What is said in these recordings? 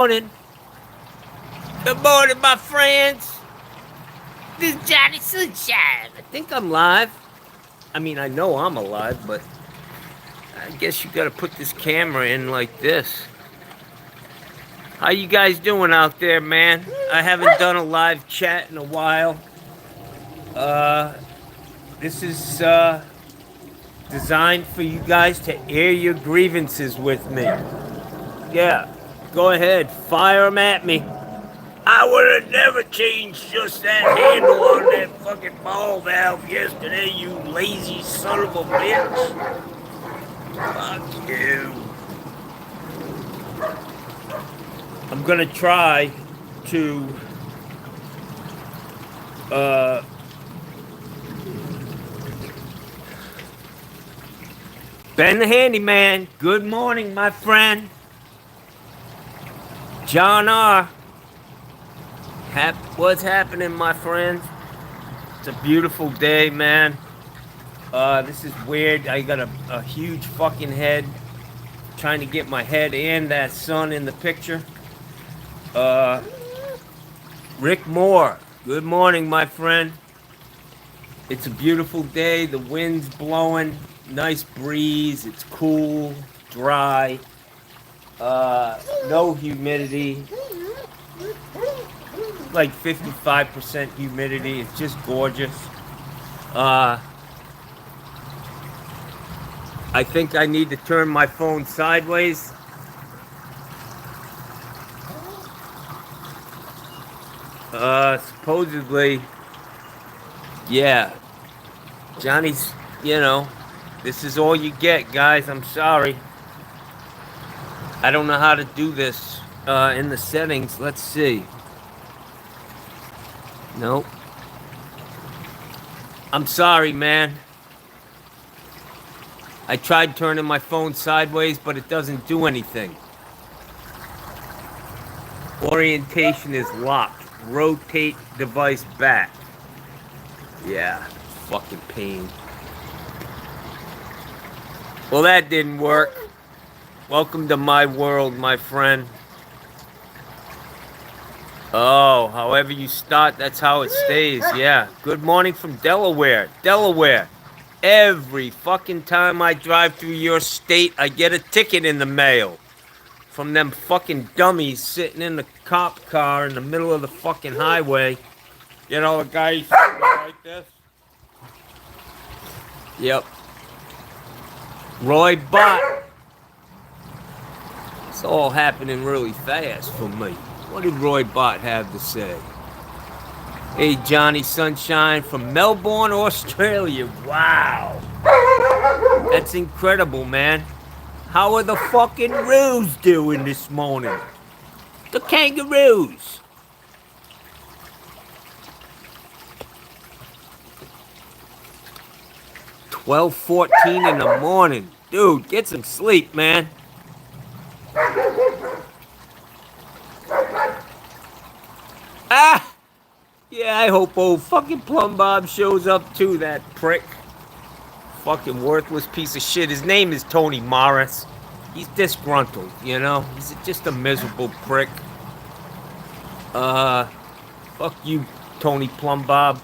Morning. Good morning, my friends. This is Johnny Sunshine. I think I'm live. I mean, I know I'm alive, but I guess you gotta put this camera in like this. How you guys doing out there, man? I haven't done a live chat in a while. Uh, this is designed for you guys to air your grievances with me. Yeah, go ahead, fire them at me. I would have never changed just that handle on that fucking ball valve yesterday, you lazy son of a bitch. Fuck you. I'm gonna try to Ben the Handyman, good morning, my friend. John R. What's happening, my friends? It's a beautiful day, man. This is weird. I got a huge fucking head. Trying to get my head and that sun in the picture. Rick Moore, good morning, my friend. It's a beautiful day. The wind's blowing. Nice breeze. It's cool, dry. No humidity. Like 55% humidity. It's just gorgeous. I think I need to turn my phone sideways. Supposedly, yeah. Johnny's, this is all you get, guys. I'm sorry. I don't know how to do this in the settings. Let's see. Nope. I'm sorry, man. I tried turning my phone sideways, but it doesn't do anything. Orientation is locked. Rotate device back. Yeah, fucking pain. Well, that didn't work. Welcome to my world, my friend. Oh, however you start, that's how it stays. Yeah. Good morning from Delaware. Delaware. Every fucking time I drive through your state, I get a ticket in the mail. From them fucking dummies sitting in the cop car in the middle of the fucking highway. You know, the guy sitting like this. Yep. Roy Bott. It's all happening really fast for me. What did Roy Bott have to say? Hey, Johnny Sunshine from Melbourne, Australia. Wow. That's incredible, man. How are the fucking roos doing this morning? The kangaroos. $12:14 in the morning. Dude, get some sleep, man. Ah! Yeah, I hope old fucking Plum Bob shows up too, that prick. Fucking worthless piece of shit. His name is Tony Morris. He's disgruntled, He's just a miserable prick. Fuck you, Tony Plum Bob.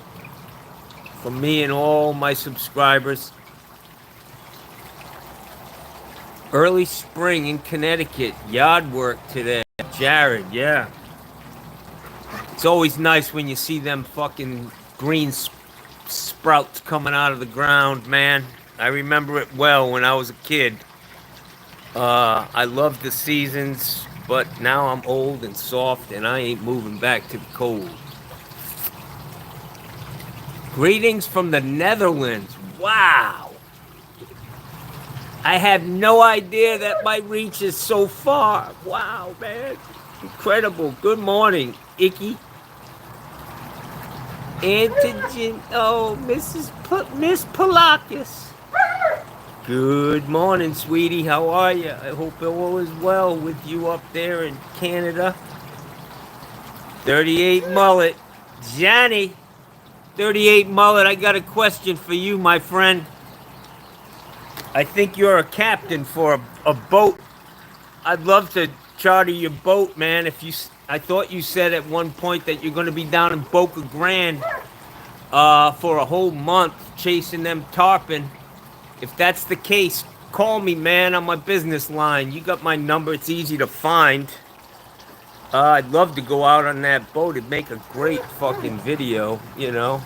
From me and all my subscribers. Early spring in Connecticut. Yard work today. Jared, yeah. It's always nice when you see them fucking green sprouts coming out of the ground, man. I remember it well when I was a kid. I loved the seasons, but now I'm old and soft and I ain't moving back to the cold. Greetings from the Netherlands. Wow. I have no idea that my reach is so far. Wow, man. Incredible. Good morning, Icky. Antigen. Oh, Miss Polakis. Good morning, sweetie. How are you? I hope all is well with you up there in Canada. 38 Mullet. Johnny. 38 Mullet, I got a question for you, my friend. I think you're a captain for a boat. I'd love to charter your boat, man. I thought you said at one point that you're going to be down in Boca Grande for a whole month chasing them tarpon. If that's the case, call me, man, on my business line. You got my number. It's easy to find. I'd love to go out on that boat. It'd make a great fucking video, you know.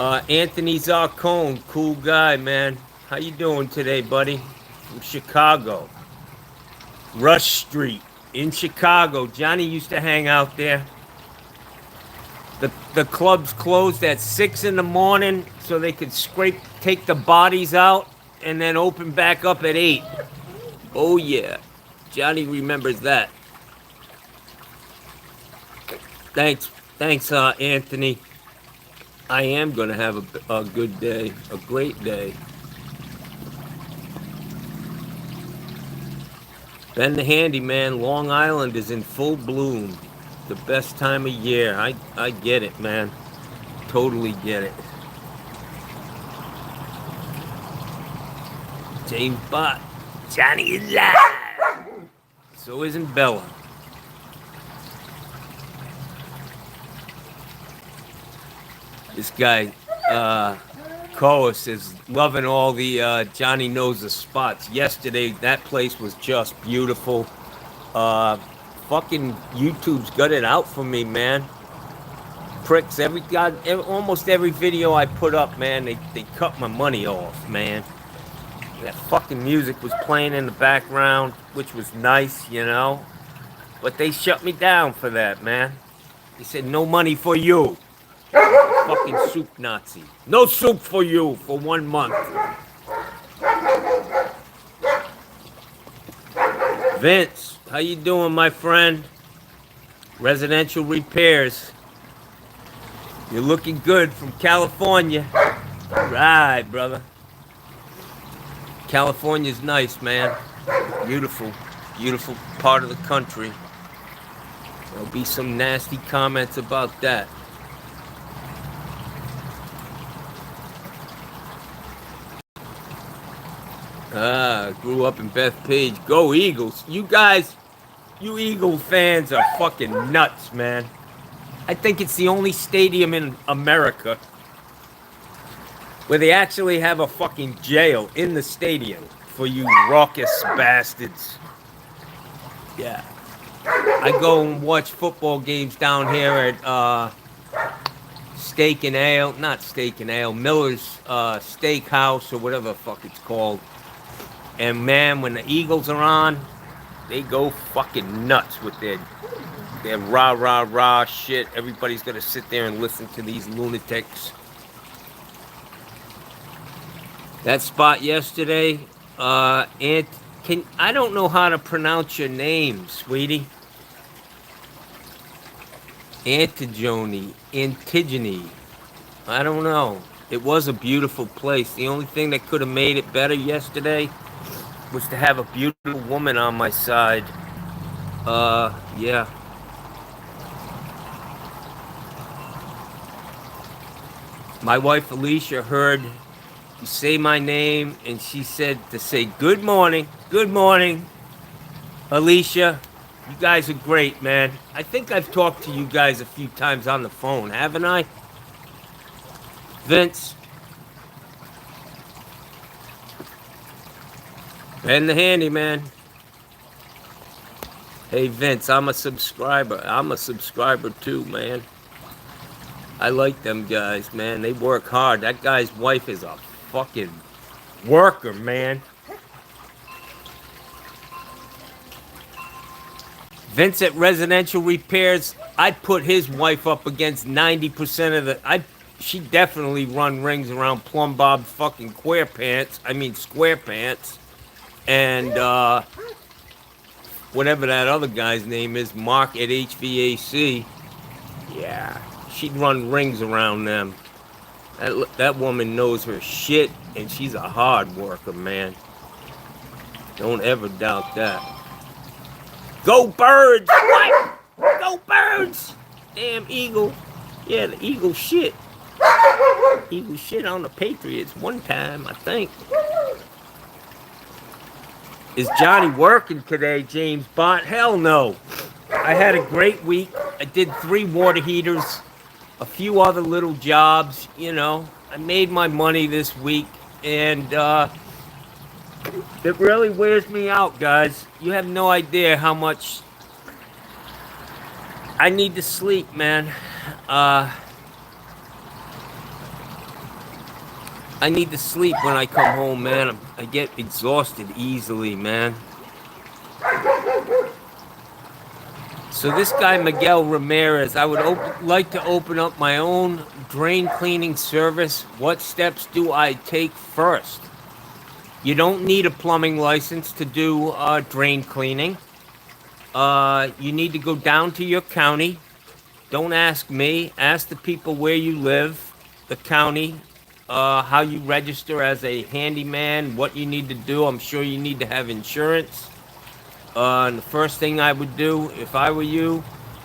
Anthony Zarcone, cool guy, man. How you doing today, buddy? From Chicago. Rush Street in Chicago. Johnny used to hang out there. The club's closed at 6 in the morning so they could take the bodies out, and then open back up at 8. Oh yeah, Johnny remembers that. Thanks, Anthony. I am gonna have a good day, a great day. Ben the Handyman, Long Island is in full bloom. The best time of year. I get it, man. Totally get it. James Bott. Johnny is live. So isn't Bella. This guy, Coas, is loving all the Johnny Knows the Spots. Yesterday, that place was just beautiful. Fucking YouTube's got it out for me, man. Pricks, almost every video I put up, man, they cut my money off, man. That fucking music was playing in the background, which was nice, you know. But they shut me down for that, man. They said, no money for you. Fucking soup Nazi. No soup for you for 1 month. Vince, how you doing, my friend? Residential repairs. You're looking good from California. Right, brother. California's nice, man. Beautiful, beautiful part of the country. There'll be some nasty comments about that. Grew up in Bethpage. Go Eagles. You guys, you Eagle fans are fucking nuts, man. I think it's the only stadium in America where they actually have a fucking jail in the stadium for you raucous bastards. Yeah. I go and watch football games down here at Steak and Ale. Not Steak and Ale. Miller's Steakhouse or whatever the fuck it's called. And man, when the Eagles are on, they go fucking nuts with their rah shit. Everybody's gonna sit there and listen to these lunatics. That spot yesterday, I don't know how to pronounce your name, sweetie. Antigone. I don't know. It was a beautiful place. The only thing that could have made it better yesterday was to have a beautiful woman on my side. Yeah. My wife Alicia heard you say my name, and she said to say good morning. Good morning, Alicia. You guys are great, man. I think I've talked to you guys a few times on the phone, haven't I? Vince. Ben the Handyman. Hey, Vince, I'm a subscriber. I'm a subscriber too, man. I like them guys, man. They work hard. That guy's wife is a fucking worker, man. Vince at Residential Repairs, I'd put his wife up against 90% of the... She definitely run rings around Plum Bob fucking square pants. And whatever that other guy's name is, Mark at HVAC. Yeah, she'd run rings around them. That woman knows her shit, and she's a hard worker, man. Don't ever doubt that. Go Birds! What? Go Birds! Damn Eagle. Yeah, the Eagle shit. Eagle shit on the Patriots one time, I think. Is Johnny working today, James Bond? Hell no. I had a great week. I did 3 water heaters, a few other little jobs. I made my money this week, and it really wears me out, guys. You have no idea how much I need to sleep, man. Uh, I need to sleep when I come home, man. I get exhausted easily, man. So this guy, Miguel Ramirez, I would like to open up my own drain cleaning service. What steps do I take first? You don't need a plumbing license to do drain cleaning. You need to go down to your county. Don't ask me. Ask the people where you live, the county, how you register as a handyman, what you need to do. I'm sure you need to have insurance. And the first thing I would do, if I were you,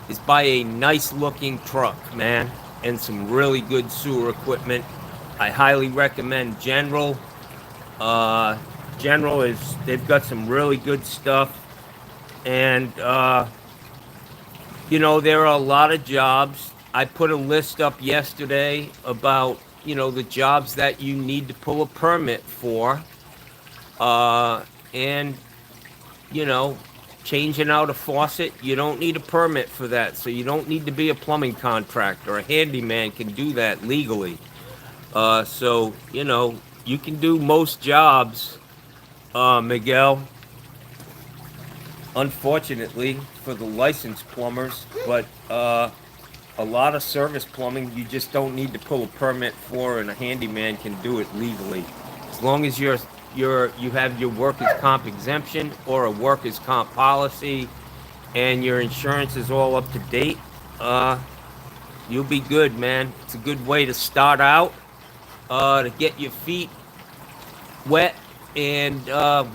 is buy a nice looking truck, man, and some really good sewer equipment. I highly recommend General. They've got some really good stuff. And, there are a lot of jobs. I put a list up yesterday about, the jobs that you need to pull a permit for. And, changing out a faucet, you don't need a permit for that. So you don't need to be a plumbing contractor. A handyman can do that legally. So, you can do most jobs, Miguel. Unfortunately for the licensed plumbers, but a lot of service plumbing you just don't need to pull a permit for, and a handyman can do it legally, as long as you have your workers' comp exemption or a workers' comp policy, and your insurance is all up to date. You'll be good, man. It's a good way to start out, to get your feet wet and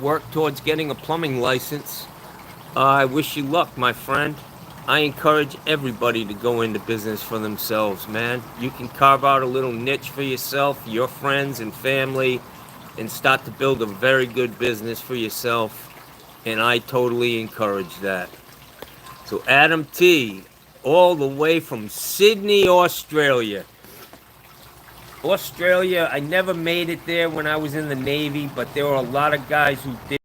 work towards getting a plumbing license. I wish you luck, my friend. I encourage everybody to go into business for themselves, man. You can carve out a little niche for yourself, your friends and family, and start to build a very good business for yourself. And I totally encourage that. So Adam T, all the way from Sydney, Australia. Australia, I never made it there when I was in the Navy, but there were a lot of guys who did.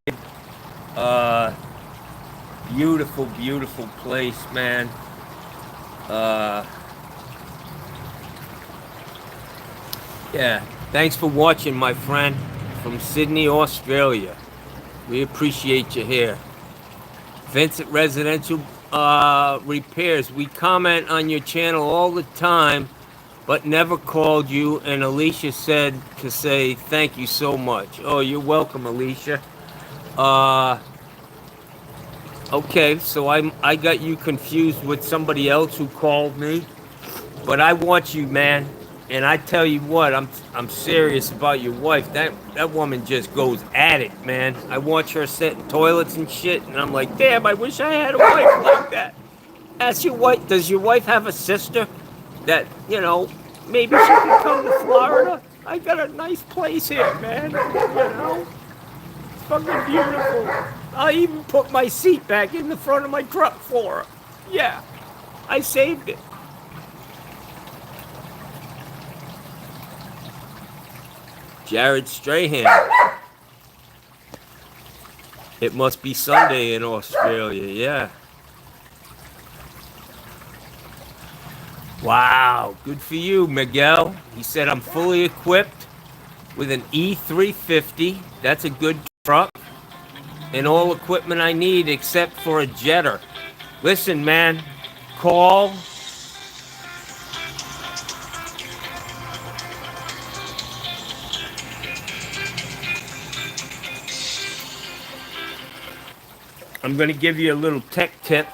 Beautiful, beautiful place, man. Yeah, thanks for watching, my friend, from Sydney, Australia. We appreciate you here. Vincent Residential Repairs. We comment on your channel all the time, but never called you. And Alicia said to say thank you so much. Oh, you're welcome, Alicia. Okay, so I got you confused with somebody else who called me, but I want you, man. And I tell you what, I'm serious about your wife. That woman just goes at it, man. I watch her setting toilets and shit, and I'm like, damn, I wish I had a wife like that. Ask your wife, does your wife have a sister that, maybe she can come to Florida? I got a nice place here, man. It's fucking beautiful. I even put my seat back in the front of my truck for her. Yeah, I saved it. Jared Strahan. It must be Sunday in Australia, yeah. Wow, good for you, Miguel. He said I'm fully equipped with an E350. That's a good truck. And all equipment I need except for a jetter. Listen, man, call. I'm going to give you a little tech tip.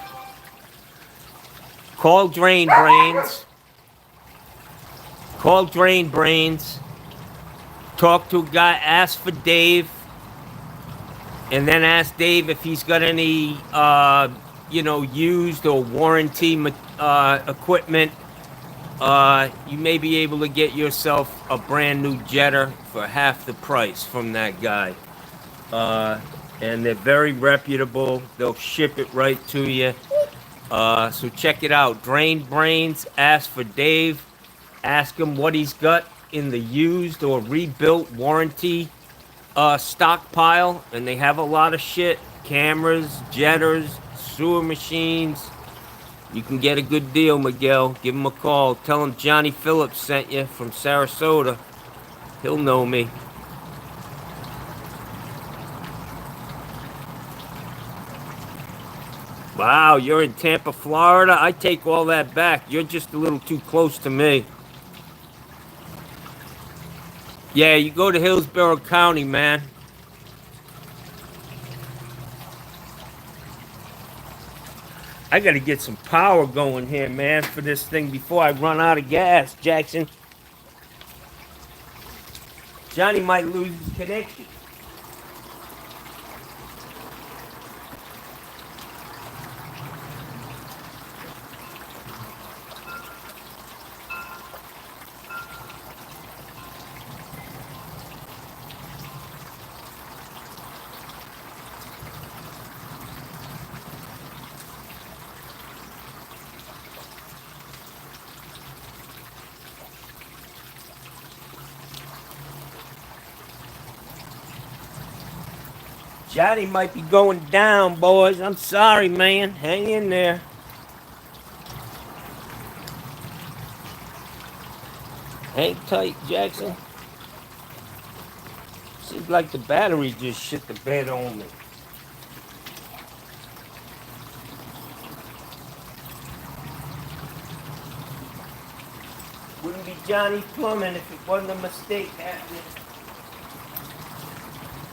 Call Drain Brains. Call Drain Brains. Talk to a guy, ask for Dave. And then ask Dave if he's got any, used or warranty equipment. You may be able to get yourself a brand new jetter for half the price from that guy. and they're very reputable. They'll ship it right to you. So check it out. Drained Brains. Ask for Dave. Ask him what he's got in the used or rebuilt warranty stockpile, and they have a lot of shit. Cameras, jetters, sewer machines. You can get a good deal, Miguel. Give him a call. Tell him Johnny Phillips sent you from Sarasota. He'll know me. Wow, you're in Tampa, Florida? I take all that back. You're just a little too close to me. Yeah, you go to Hillsborough County, man. I gotta get some power going here, man, for this thing before I run out of gas, Jackson. Johnny might lose his connection. Johnny might be going down, boys. I'm sorry, man. Hang in there. Hang tight, Jackson. Seems like the battery just shit the bed on me. Wouldn't be Johnny Plumbing if it wasn't a mistake happening.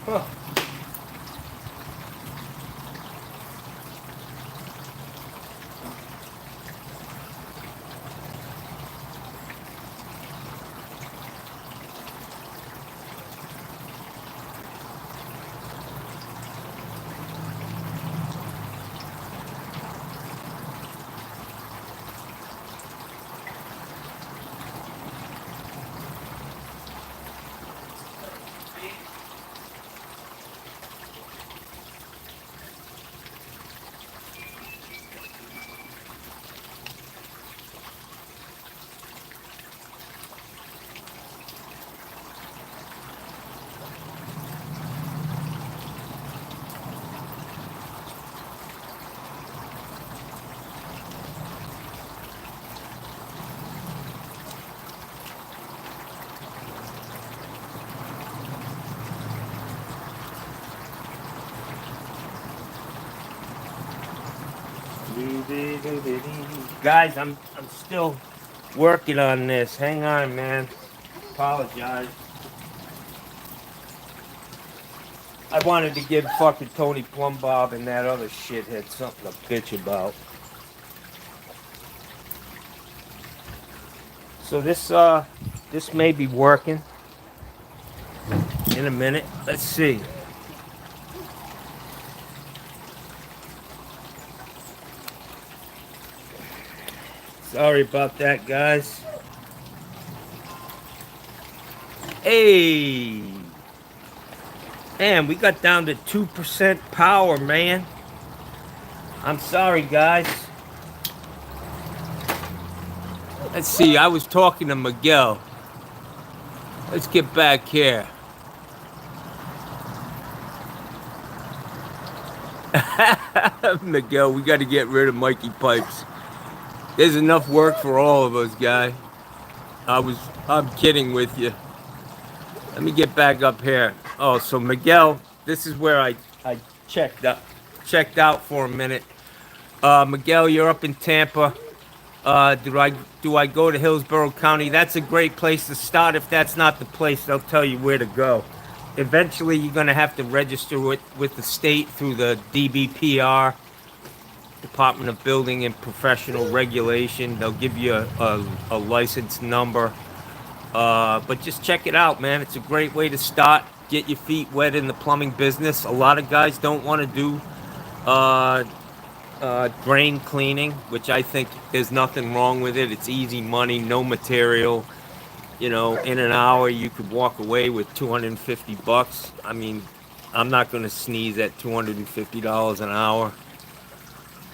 Huh. Guys, I'm still working on this. Hang on, man. Apologize. I wanted to give fucking Tony Plumbob and that other shithead something to bitch about. So this may be working in a minute. Let's see. Sorry about that, guys. Hey, man, we got down to 2% power, man. I'm sorry, guys. Let's see. I was talking to Miguel. Let's get back here. Miguel, we got to get rid of Mikey Pipes. There's enough work for all of us, guy. I'm kidding with you. Let me get back up here. Oh, so Miguel, this is where I checked out for a minute. Miguel, you're up in Tampa. Do I go to Hillsborough County? That's a great place to start. If that's not the place, they'll tell you where to go. Eventually, you're gonna have to register with the state through the DBPR, Department of Building and Professional Regulation. They'll give you a license number. But just check it out, man. It's a great way to start. Get your feet wet in the plumbing business. A lot of guys don't want to do uh, drain cleaning, which I think there's nothing wrong with it. It's easy money, no material. You know, in an hour you could walk away with 250 bucks. I mean, I'm not going to sneeze at $250 an hour.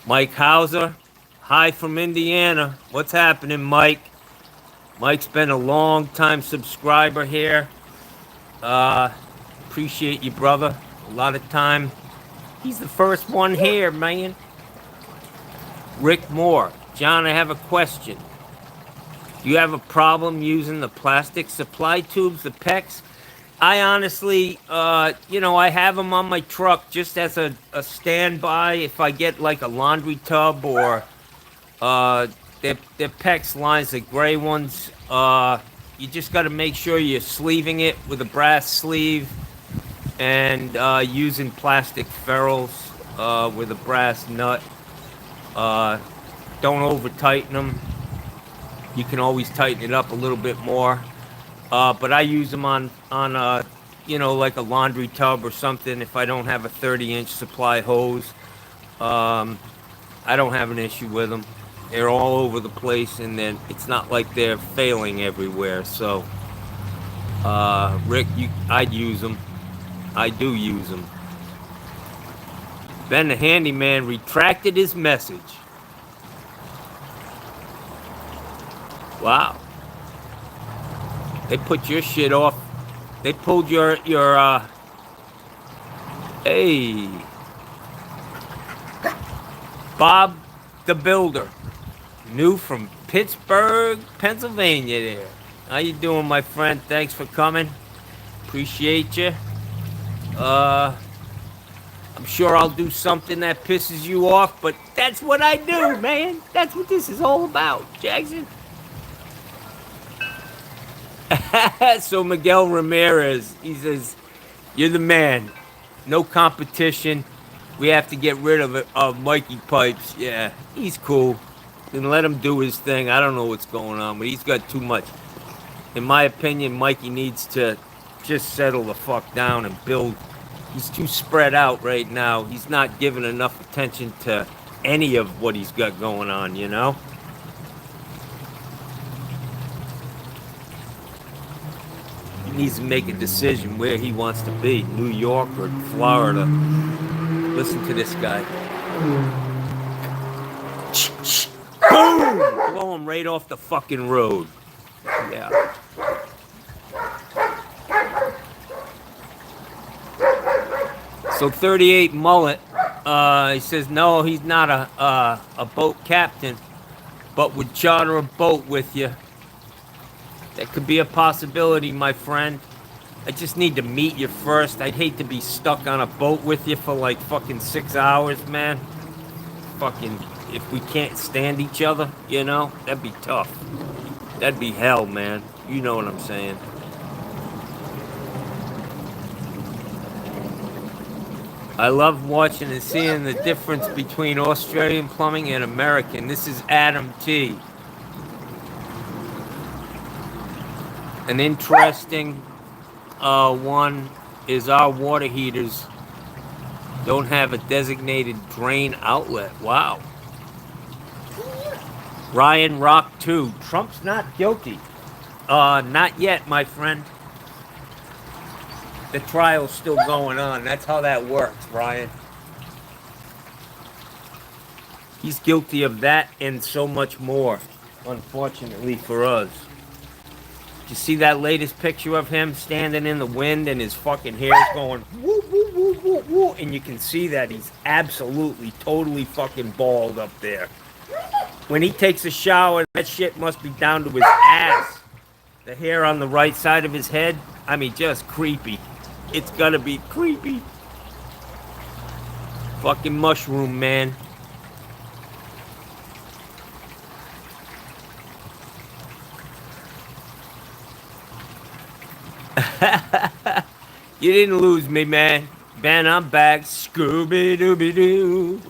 Mike Hauser, hi from Indiana. What's happening, Mike? Mike's been a long time subscriber here. Appreciate you, brother. A lot of time. He's the first one here, man. Rick Moore, John, I have a question. Do you have a problem using the plastic supply tubes, the PEX? I honestly, I have them on my truck just as a standby if I get like a laundry tub or they're PEX lines, the gray ones. You just got to make sure you're sleeving it with a brass sleeve and using plastic ferrules with a brass nut. Don't over tighten them. You can always tighten it up a little bit more. But I use them on like a laundry tub or something if I don't have a 30-inch supply hose. I don't have an issue with them. They're all over the place, and then it's not like they're failing everywhere. So, Rick, I'd use them. I do use them. Ben the handyman retracted his message. Wow. They put your shit off. They pulled your hey. Bob the Builder. New from Pittsburgh, Pennsylvania there. How you doing, my friend? Thanks for coming. Appreciate you. I'm sure I'll do something that pisses you off, but that's what I do, man. That's what this is all about, Jackson. So Miguel Ramirez, he says, you're the man. No competition. We have to get rid of Mikey Pipes. Yeah, he's cool. Then let him do his thing. I don't know what's going on, but he's got too much. In my opinion, Mikey needs to just settle the fuck down and build. He's too spread out right now. He's not giving enough attention to any of what he's got going on, you know? He needs to make a decision where he wants to be, New York or Florida. Listen to this guy. Boom! Blow him right off the fucking road. Yeah. So 38 Mullet, he says, no, he's not a boat captain, but would charter a boat with you. That could be a possibility, my friend. I just need to meet you first. I'd hate to be stuck on a boat with you for like fucking 6 hours, man. Fucking, if we can't stand each other, you know, that'd be tough. That'd be hell, man. You know what I'm saying. I love watching and seeing the difference between Australian plumbing and American. This is Adam T. An interesting one is our water heaters don't have a designated drain outlet. Wow. Ryan Rock 2. Trump's not guilty. Not yet, my friend. The trial's still going on. That's how that works, Ryan. He's guilty of that and so much more, unfortunately for us. You see that latest picture of him standing in the wind and his fucking hair's going woo, woo, woo, woo, woo, and you can see that he's absolutely, totally fucking bald up there. When he takes a shower, that shit must be down to his ass. The hair on the right side of his head, I mean, just creepy. It's gotta be creepy. Fucking mushroom, man. You didn't lose me, man. Ben, I'm back. Scooby-Dooby-Doo.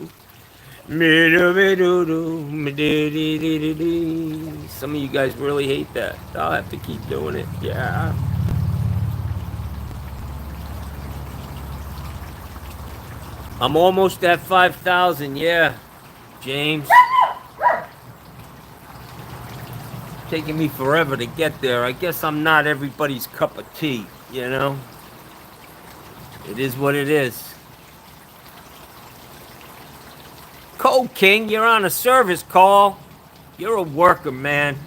Some of you guys really hate that. I'll have to keep doing it. Yeah. I'm almost at 5,000. Yeah, James. Taking me forever to get there. I guess I'm not everybody's cup of tea, you know? It is what it is. Cold King, you're on a service call. You're a worker, man.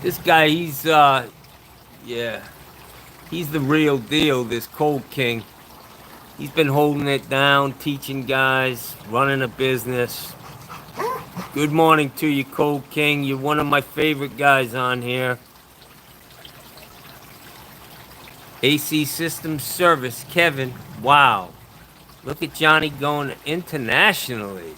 This guy, yeah, he's the real deal, this Cold King. He's been holding it down, teaching guys, running a business. Good morning to you, Cold King. You're one of my favorite guys on here. AC Systems Service, Kevin. Wow. Look at Johnny going internationally.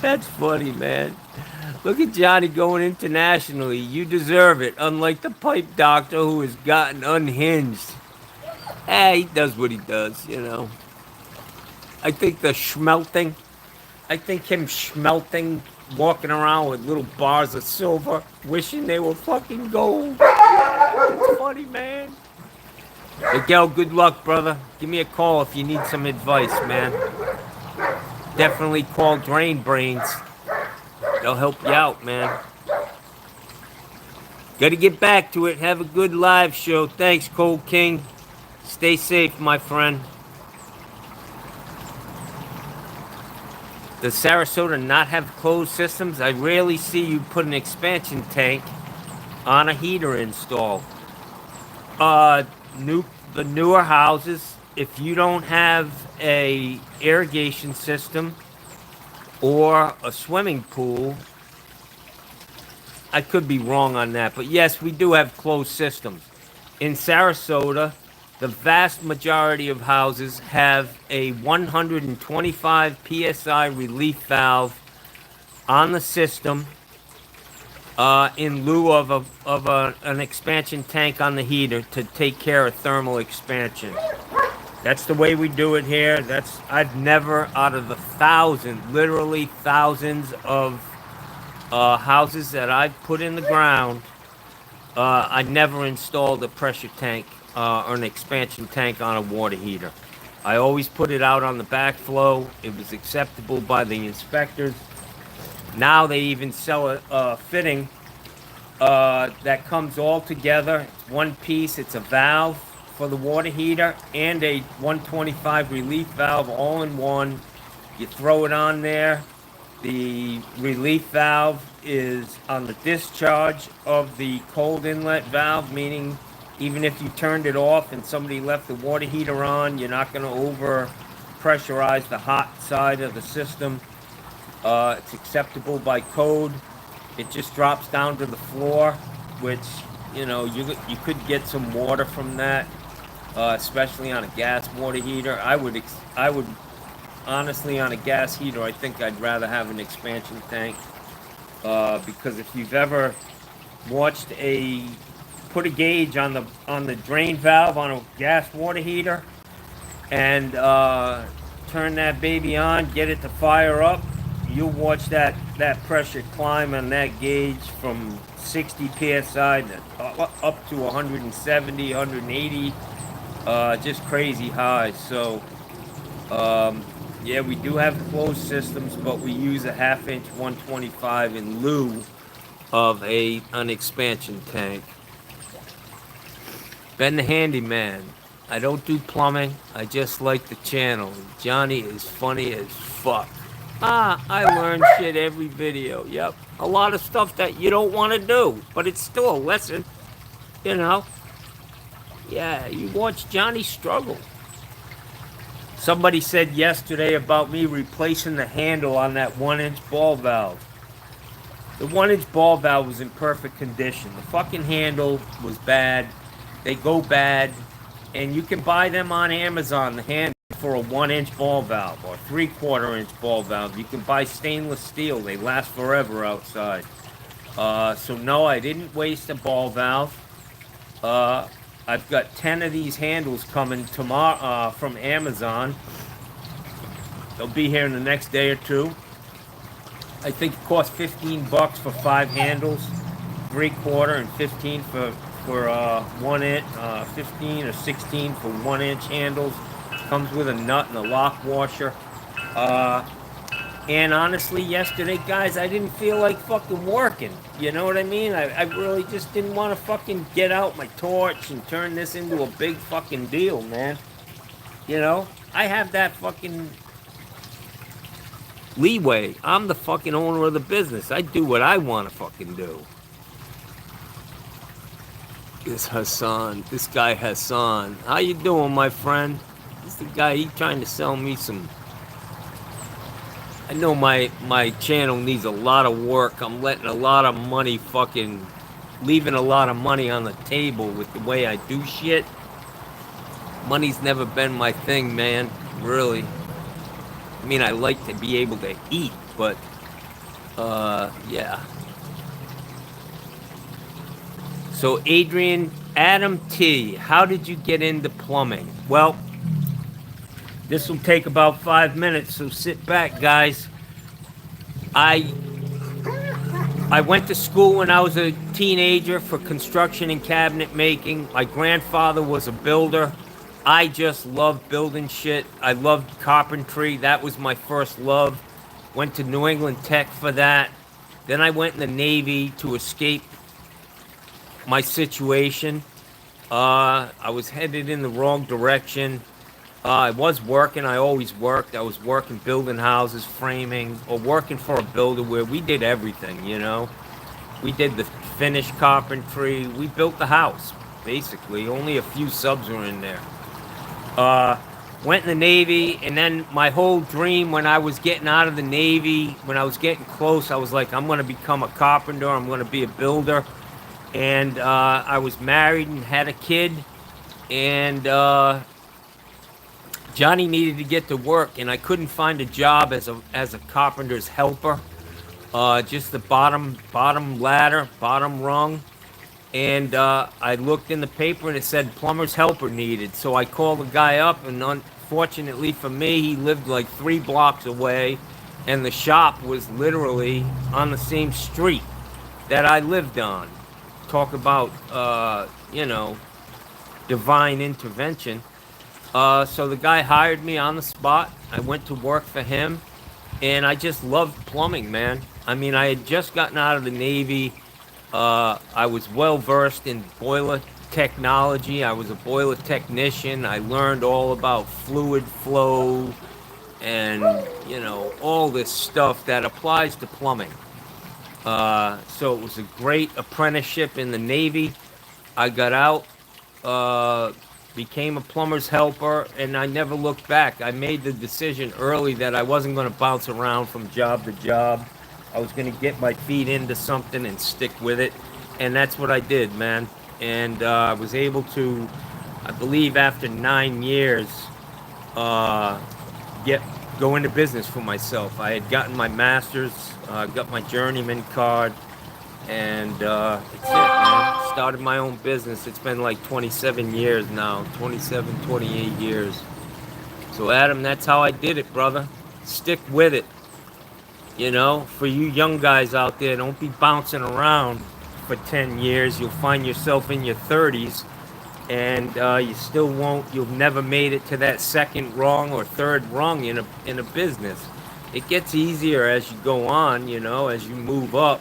That's funny, man. Look at Johnny going internationally. You deserve it, unlike the pipe doctor who has gotten unhinged. He does what he does, you know. I think I think him schmelting, walking around with little bars of silver, wishing they were fucking gold. It's funny, man. Miguel, good luck, brother. Give me a call if you need some advice, man. Definitely call Drain Brains. They'll help you out, man. Gotta get back to it. Have a good live show. Thanks, Cold King. Stay safe, my friend. Does Sarasota not have closed systems? I rarely see you put an expansion tank on a heater install. The newer houses, if you don't have a irrigation system or a swimming pool, I could be wrong on that, but yes, we do have closed systems. In Sarasota, the vast majority of houses have a 125 psi relief valve on the system in lieu of an expansion tank on the heater to take care of thermal expansion. That's the way we do it here. I've never, out of the literally thousands of houses that I've put in the ground, I never installed a pressure tank or an expansion tank on a water heater. I always put it out on the backflow. It was acceptable by the inspectors. Now they even sell a fitting that comes all together. It's one piece. It's a valve for the water heater and a 125 relief valve all in one. You throw it on there. The relief valve is on the discharge of the cold inlet valve, meaning even if you turned it off and somebody left the water heater on, you're not going to over pressurize the hot side of the system. It's acceptable by code. It just drops down to the floor, which, you know, you could get some water from that, especially on a gas water heater. I would honestly, on a gas heater, I think I'd rather have an expansion tank, because if you've ever watched put a gauge on the drain valve on a gas water heater and turn that baby on, get it to fire up, you'll watch that pressure climb on that gauge from 60 psi up to 170, 180, just crazy highs. So yeah, we do have closed systems, but we use a 1/2 inch 125 in lieu of an expansion tank. Ben the Handyman. I don't do plumbing. I just like the channel. Johnny is funny as fuck. I learn shit every video. Yep. A lot of stuff that you don't want to do, but it's still a lesson. You know? Yeah, you watch Johnny struggle. Somebody said yesterday about me replacing the handle on that 1-inch ball valve. The 1-inch ball valve was in perfect condition. The fucking handle was bad. They go bad, and you can buy them on Amazon, the handle for a 1-inch ball valve or 3/4 inch ball valve. You can buy stainless steel. They last forever outside. So no, I didn't waste a ball valve. I've got 10 of these handles coming tomorrow from Amazon. They'll be here in the next day or two. I think it costs $15 for 5 handles, 3/4 and 15 for 1 inch, 15 or 16 for 1-inch handles. Comes with a nut and a lock washer. And honestly, yesterday, guys, I didn't feel like fucking working. You know what I mean? I really just didn't want to fucking get out my torch and turn this into a big fucking deal, man. You know? I have that fucking leeway. I'm the fucking owner of the business. I do what I want to fucking do. This Hassan, this guy Hassan. How you doing, my friend? This the guy, he trying to sell me some. I know my channel needs a lot of work. I'm letting a lot of money fucking, leaving a lot of money on the table with the way I do shit. Money's never been my thing, man. Really. I mean, I like to be able to eat, but yeah. So Adrian, Adam T, how did you get into plumbing? Well, this will take about 5 minutes, so sit back, guys. I I went to school when I was a teenager for construction and cabinet making. My grandfather was a builder. I just loved building shit. I loved carpentry. That was my first love. Went to New England Tech for that. Then I went in the Navy to escape my situation. I was headed in the wrong direction. I was working. I always worked. I was working building houses, framing, or working for a builder where we did everything, you know. We did the finished carpentry. We built the house, basically. Only a few subs were in there. Uh, Went in the Navy, and then my whole dream when I was getting out of the Navy, when I was getting close, I was like, I'm going to become a carpenter. I'm going to be a builder. And I was married and had a kid. And Johnny needed to get to work, and I couldn't find a job as a carpenter's helper. Just the bottom ladder, bottom rung. And I looked in the paper and it said plumber's helper needed. So I called the guy up, and unfortunately for me, he lived like 3 blocks away, and the shop was literally on the same street that I lived on. Talk about, you know, divine intervention. So the guy hired me on the spot. I went to work for him, and I just loved plumbing, man. I mean, I had just gotten out of the Navy. I was well versed in boiler technology. I was a boiler technician. I learned all about fluid flow and, you know, all this stuff that applies to plumbing. So it was a great apprenticeship in the Navy. I got out, uh, became a plumber's helper, and I never looked back. I made the decision early that I wasn't going to bounce around from job to job. I was going to get my feet into something and stick with it. And that's what I did, man. And I was able to, I believe after 9 years, uh, get go into business for myself. I had gotten my master's, got my journeyman card, and it's it, man. Started my own business. It's been like 27 years now, 27, 28 years. So Adam, that's how I did it, brother. Stick with it. You know, for you young guys out there, don't be bouncing around for 10 years. You'll find yourself in your 30s, and you still won't, you've never made it to that second rung or third rung in a business. It gets easier as you go on, you know, as you move up.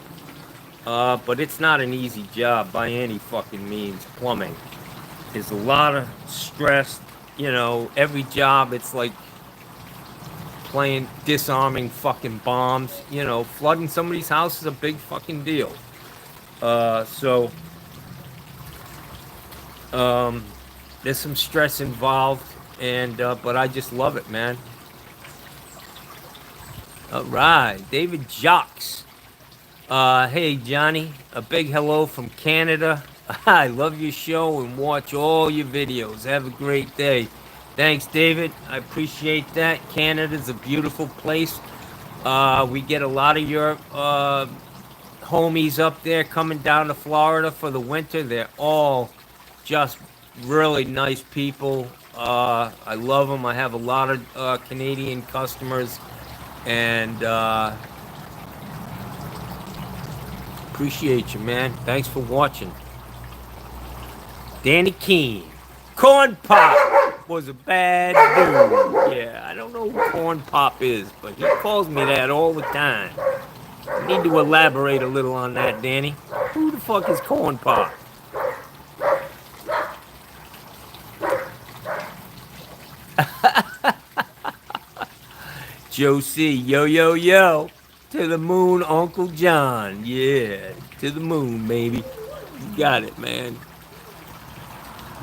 But it's not an easy job by any fucking means. Plumbing. There's a lot of stress, you know, every job it's like playing disarming fucking bombs. You know, flooding somebody's house is a big fucking deal. So there's some stress involved, and but I just love it, man. All right, David Jocks. Hey Johnny, a big hello from Canada. I love your show and watch all your videos. Have a great day. Thanks, David. I appreciate that. Canada's a beautiful place. We get a lot of your homies up there coming down to Florida for the winter. They're all just really nice people. I love them. I have a lot of Canadian customers, and appreciate you, man. Thanks for watching. Danny Keene, Corn Pop. Pop was a bad dude. Yeah, I don't know who Corn Pop is, but he calls me that all the time. You need to elaborate a little on that, Danny. Who the fuck is Corn Pop? Josie, yo, yo, yo. To the moon, Uncle John. Yeah, to the moon, baby. You got it, man.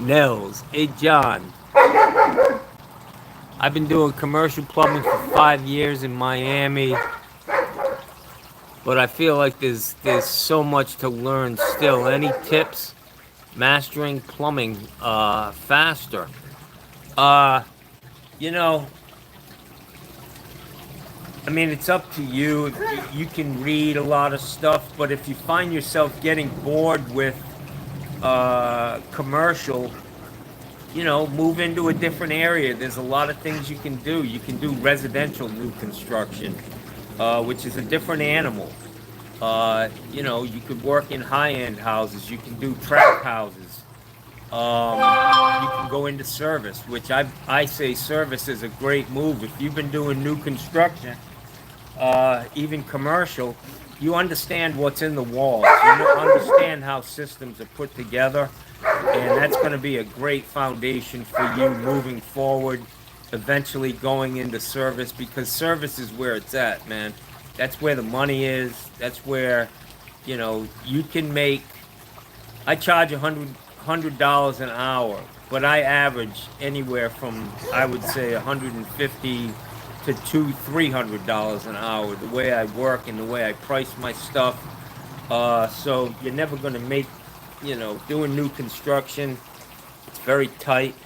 Nels, hey, John. I've been doing commercial plumbing for 5 years in Miami, but I feel like there's so much to learn still. Any tips? Mastering plumbing faster. Uh, you know, I mean, it's up to you. You can read a lot of stuff, but if you find yourself getting bored with commercial, move into a different area. There's a lot of things you can do. You can do residential new construction, which is a different animal. You could work in high-end houses. You can do trap houses. You can go into service, which I say service is a great move. If you've been doing new construction, even commercial, you understand what's in the walls. You understand how systems are put together, and that's going to be a great foundation for you moving forward, eventually going into service, because service is where it's at, man. That's where the money is. That's where, you can make. I charge $100 an hour, but I average anywhere from, I would say, $150 to $300 an hour, the way I work and the way I price my stuff. So you're never going to make, doing new construction, it's very tight.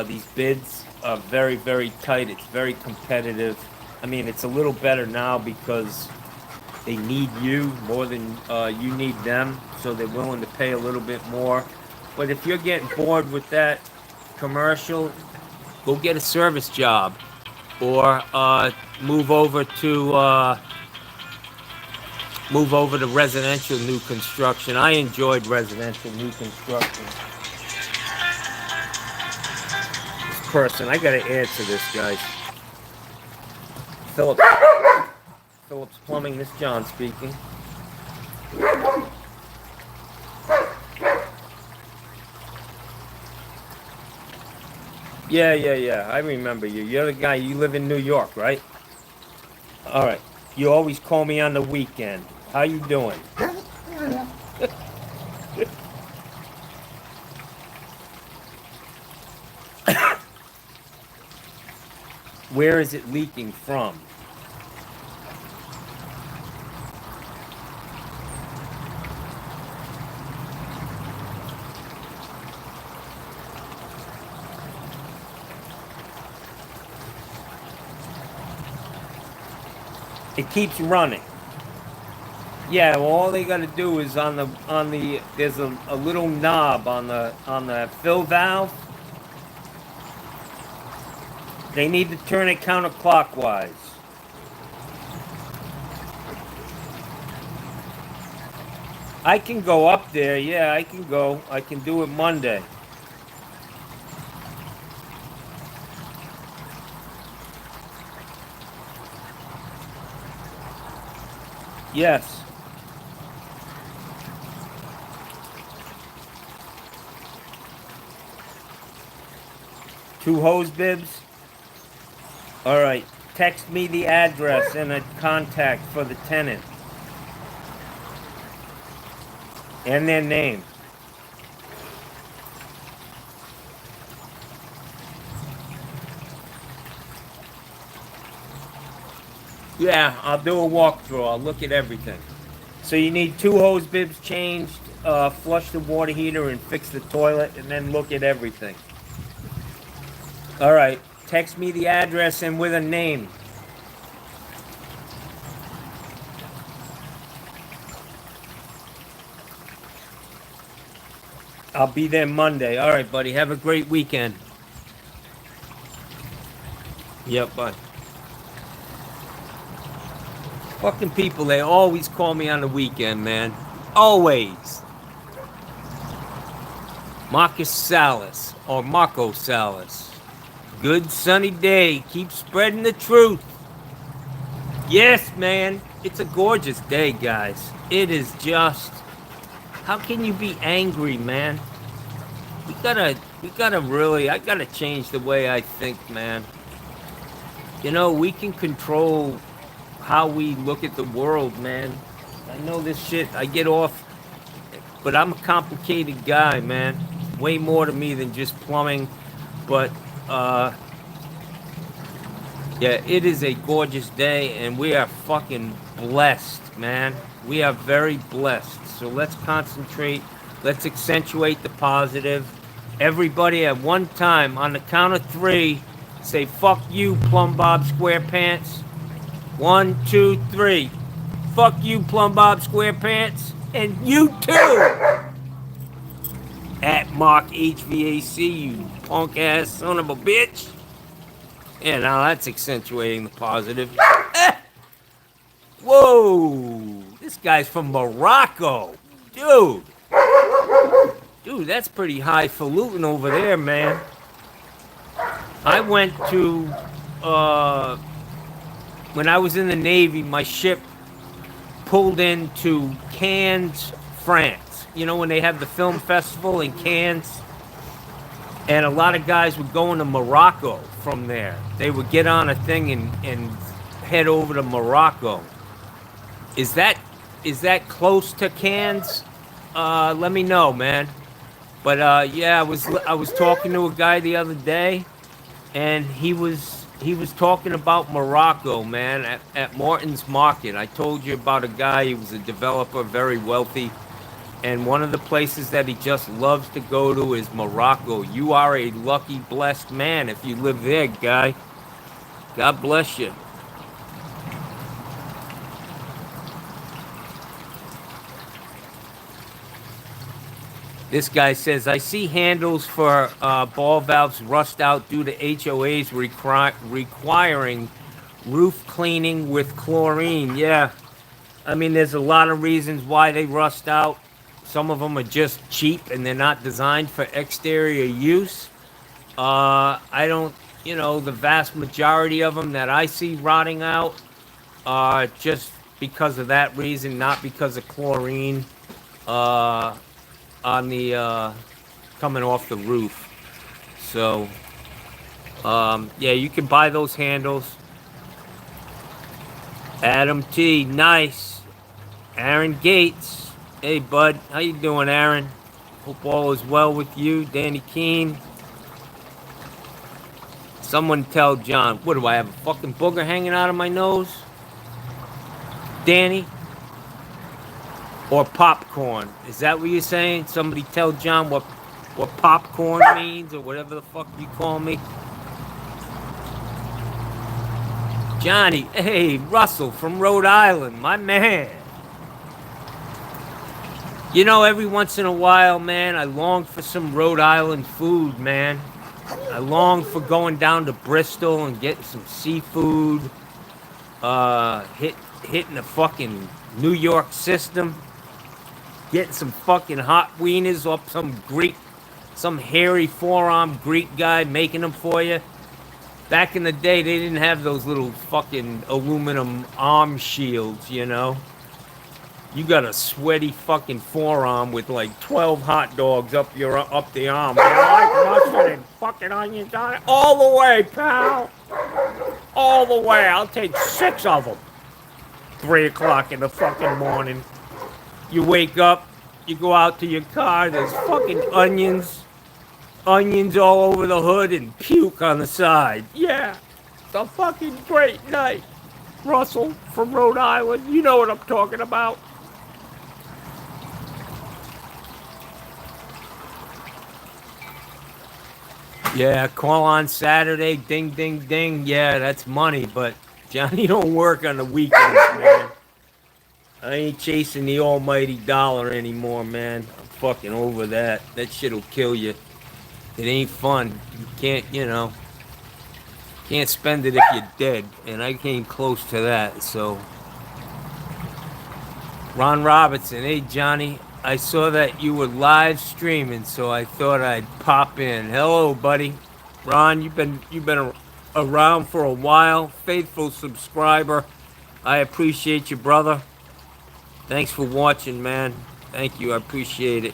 These bids are very, very tight. It's very competitive. I mean, it's a little better now because they need you more than you need them, so they're willing to pay a little bit more. But if you're getting bored with that commercial, go get a service job, or move over to residential new construction. I enjoyed residential new construction. This person, I gotta answer this, guys. Phillips Plumbing, this John speaking. Yeah. I remember you. You're the guy. You live in New York, right? All right. You always call me on the weekend. How you doing? Where is it leaking from? It keeps running. Yeah, well, all they got to do is there's a little knob on the fill valve. They need to turn it counterclockwise. I can go up there. Yeah, I can go. I can do it Monday. Yes. Two hose bibs? Alright. Text me the address and a contact for the tenant. And their name. Yeah, I'll do a walkthrough. I'll look at everything. So you need two hose bibs changed, flush the water heater and fix the toilet, and then look at everything. All right. Text me the address and with a name. I'll be there Monday. All right, buddy. Have a great weekend. Yep, bye. Fucking people, they always call me on the weekend, man. Always. Marcus Salas or Marco Salas. Good sunny day. Keep spreading the truth. Yes, man. It's a gorgeous day, guys. It is just. How can you be angry, man? We gotta really. I gotta change the way I think, man. You know, we can control how we look at the world, man. I know this shit. I get off, but I'm a complicated guy, man. Way more to me than just plumbing. But uh, yeah, it is a gorgeous day, and we are fucking blessed, man. We are very blessed. So let's concentrate. Let's accentuate the positive. Everybody at one time, on the count of three, say "fuck you, Plumb Bob SquarePants." 1, 2, 3. Fuck you, Plumb Bob SquarePants, and you too. At Mark HVAC, you punk ass son of a bitch. Yeah, now that's accentuating the positive. Whoa! This guy's from Morocco. Dude! Dude, that's pretty highfalutin over there, man. I went to, when I was in the Navy, my ship pulled into Cannes, France. You know, when they have the film festival in Cannes? And a lot of guys were going to Morocco from there. They would get on a thing and head over to Morocco. Is that close to Cannes? Let me know, man. But yeah, I was talking to a guy the other day, and he was talking about Morocco, man, at Morton's Market. I told you about a guy. He was a developer, very wealthy. And one of the places that he just loves to go to is Morocco. You are a lucky, blessed man if you live there, guy. God bless you. This guy says, I see handles for ball valves rust out due to HOAs requiring roof cleaning with chlorine. Yeah, I mean, there's a lot of reasons why they rust out. Some of them are just cheap and they're not designed for exterior use. I don't, the vast majority of them that I see rotting out are just because of that reason, not because of chlorine on the coming off the roof. So, yeah, you can buy those handles. Adam T, nice. Aaron Gates. Hey, bud. How you doing, Aaron? Hope all is well with you. Danny Keene. Someone tell John, what do I have, a fucking booger hanging out of my nose? Danny? Or popcorn? Is that what you're saying? Somebody tell John what popcorn means or whatever the fuck you call me. Johnny, hey, Russell from Rhode Island, my man. You know, every once in a while, man, I long for some Rhode Island food, man. I long for going down to Bristol and getting some seafood. Hitting the fucking New York system. Getting some fucking hot wieners off some hairy forearm Greek guy making them for you. Back in the day, they didn't have those little fucking aluminum arm shields, you know? You got a sweaty fucking forearm with like 12 hot dogs up the arm. You like mustard and fucking onions on it? All the way, pal. All the way. I'll take 6 of them. 3 o'clock in the fucking morning. You wake up, you go out to your car, there's fucking onions all over the hood and puke on the side. Yeah, it's a fucking great night. Russell from Rhode Island, you know what I'm talking about. Yeah, call on Saturday, ding, ding, ding. Yeah, that's money, but Johnny don't work on the weekends, man. I ain't chasing the almighty dollar anymore, man. I'm fucking over that. That shit'll kill you. It ain't fun. You can't spend it if you're dead. And I came close to that, so. Ron Robertson, hey Johnny. I saw that you were live streaming, so I thought I'd pop in. Hello, buddy. Ron, you've been around for a while, faithful subscriber. I appreciate you, brother. Thanks for watching, man. Thank you. I appreciate it.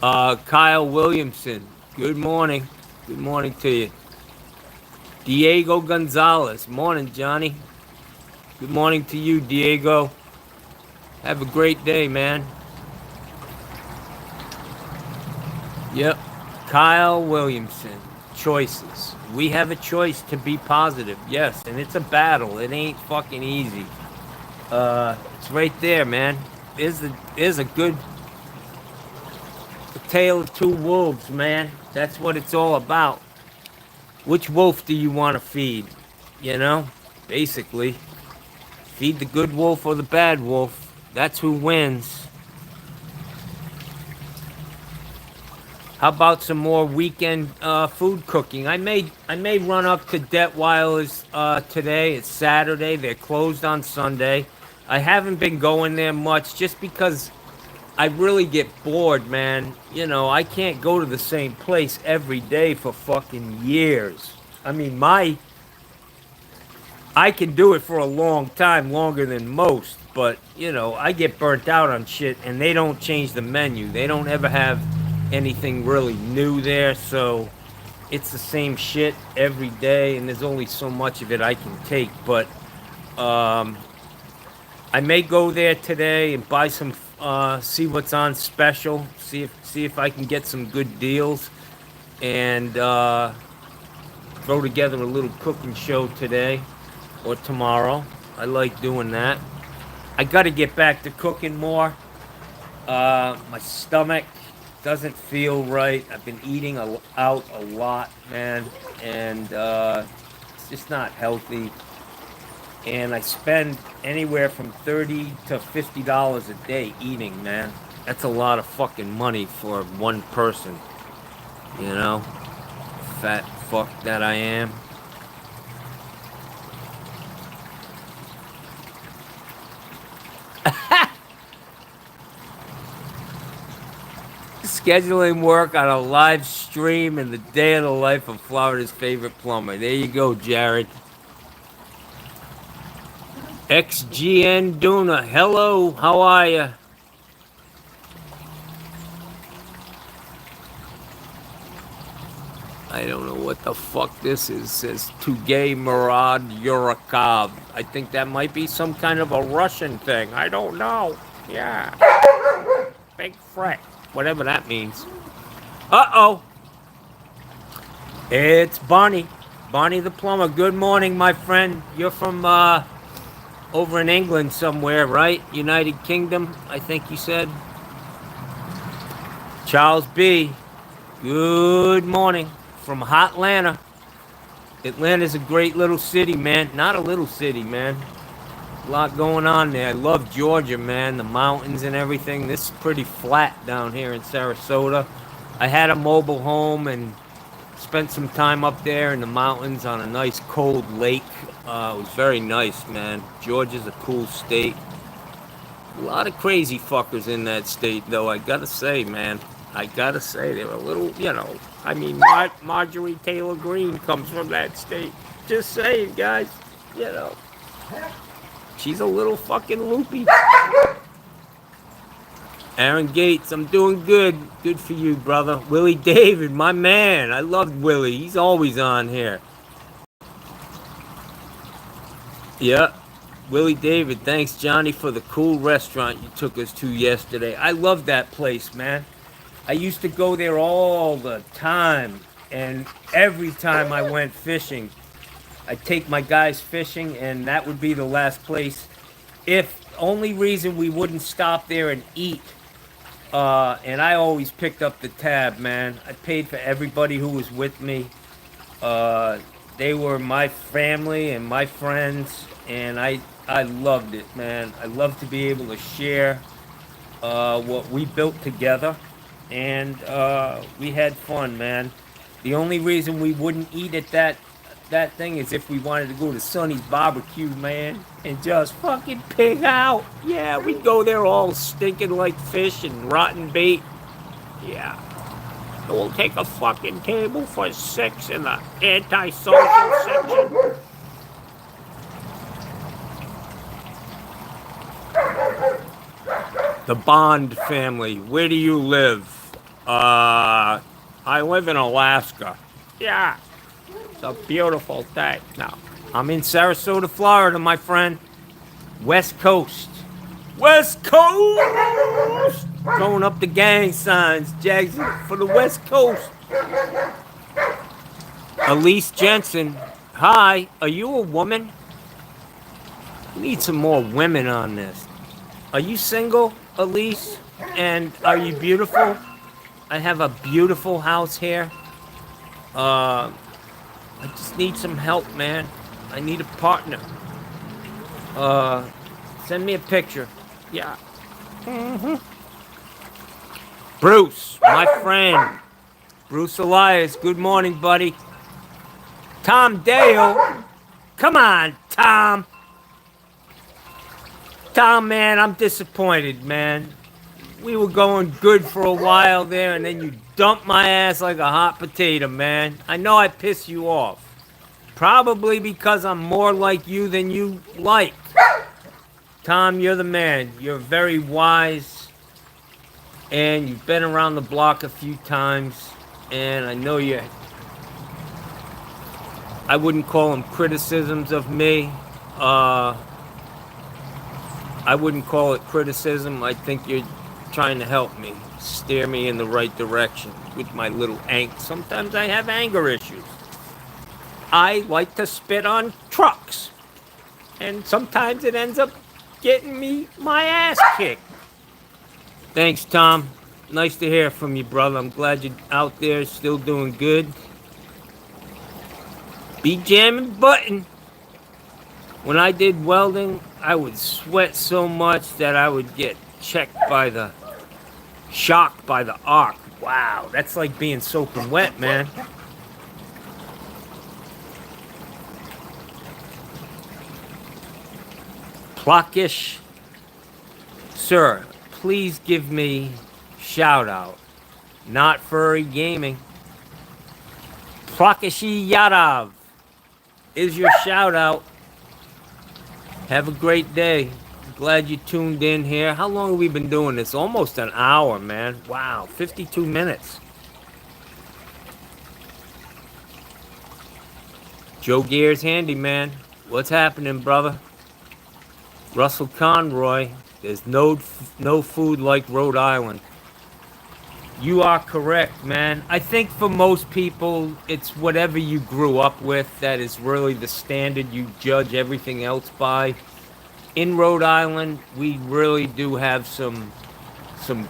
Kyle Williamson. Good morning. Good morning to you. Diego Gonzalez. Morning, Johnny. Good morning to you, Diego. Have a great day, man. Yep. Kyle Williamson. Choices. We have a choice to be positive. Yes, and it's a battle. It ain't fucking easy. It's right there, man. There's a good tale of two wolves, man. That's what it's all about. Which wolf do you want to feed? You know? Basically. Feed the good wolf or the bad wolf. That's who wins. How about some more weekend food cooking? I may run up to Detweiler's today. It's Saturday. They're closed on Sunday. I haven't been going there much just because I really get bored, man. You know, I can't go to the same place every day for fucking years. I mean, I can do it for a long time, longer than most, but, you know, I get burnt out on shit, and they don't change the menu. They don't ever have anything really new there, so it's the same shit every day, and there's only so much of it I can take, but I may go there today and buy some, see what's on special, see if I can get some good deals, and throw together a little cooking show today or tomorrow. I like doing that. I got to get back to cooking more. My stomach doesn't feel right. I've been eating out a lot, man, and it's just not healthy. And I spend anywhere from $30 to $50 a day eating, man. That's a lot of fucking money for one person, you know? Fat fuck that I am. Scheduling work on a live stream in the day of the life of Florida's favorite plumber. There you go, Jared. XGN Duna. Hello, how are you? I don't know what the fuck this is. It says Tugay Murad Yurakov. I think that might be some kind of a Russian thing. I don't know. Yeah. Big fret. Whatever that means. Uh-oh. It's Bonnie. Bonnie the plumber. Good morning, my friend. You're from over in England somewhere, right? United Kingdom, I think you said. Charles B. Good morning from Hotlanta. Atlanta's a great little city, man. Not a little city, man. A lot going on there. I love Georgia, man. The mountains and everything. This is pretty flat down here in Sarasota. I had a mobile home and spent some time up there in the mountains on a nice cold lake. It was very nice, man. Georgia's a cool state. A lot of crazy fuckers in that state, though, I gotta say, man. I gotta say, they're a little, you know. I mean, Marjorie Taylor Greene comes from that state. Just saying, guys. You know. She's a little fucking loopy. Aaron Gates, I'm doing good. Good for you, brother. Willie David, my man. I love Willie. He's always on here. Yeah. Willie David, thanks, Johnny, for the cool restaurant you took us to yesterday. I love that place, man. I used to go there all the time. And every time I went fishing, I'd take my guys fishing, and that would be the last place. If only reason we wouldn't stop there and eat, and I always picked up the tab, man. I paid for everybody who was with me. They were my family and my friends, and I loved it, man. I love to be able to share what we built together, and we had fun, man. The only reason we wouldn't eat at that thing as if we wanted to go to Sonny's barbecue, man, and just fucking pig out. Yeah, we'd go there all stinking like fish and rotten bait. Yeah. We'll take a fucking table for 6 in the anti-social section. The Bond family, where do you live? I live in Alaska. Yeah, it's a beautiful day. Now, I'm in Sarasota, Florida, my friend. West Coast. West Coast! Throwing up the gang signs, Jackson, for the West Coast. Elise Jensen. Hi, are you a woman? We need some more women on this. Are you single, Elise? And are you beautiful? I have a beautiful house here. I just need some help, man. I need a partner. Send me a picture. Yeah. Bruce, my friend. Bruce Elias, good morning, buddy. Tom Dale. Come on, Tom. Tom, man, I'm disappointed, man. We were going good for a while there, and then you dumped my ass like a hot potato, man. I know I piss you off. Probably because I'm more like you than you like. Tom, you're the man. You're very wise, and you've been around the block a few times, and I know you... I wouldn't call them criticisms of me. I wouldn't call it criticism. I think you're trying to help me, steer me in the right direction with my little angst. Sometimes I have anger issues. I like to spit on trucks, and sometimes it ends up getting me my ass kicked. Thanks, Tom. Nice to hear from you, brother. I'm glad you're out there still doing good. Be jamming button. When I did welding, I would sweat so much that I would get shocked by the arc. Wow, that's like being soaking wet, man. Pluckish. Sir, please give me shout out. Not Furry Gaming. Pluckishy Yadav is your shout out. Have a great day. Glad you tuned in here. How long have we been doing this? Almost an hour, man. Wow, 52 minutes. Joe Gears Handyman. What's happening, brother? Russell Conroy. There's no food like Rhode Island. You are correct, man. I think for most people, it's whatever you grew up with that is really the standard you judge everything else by. In Rhode Island, we really do have some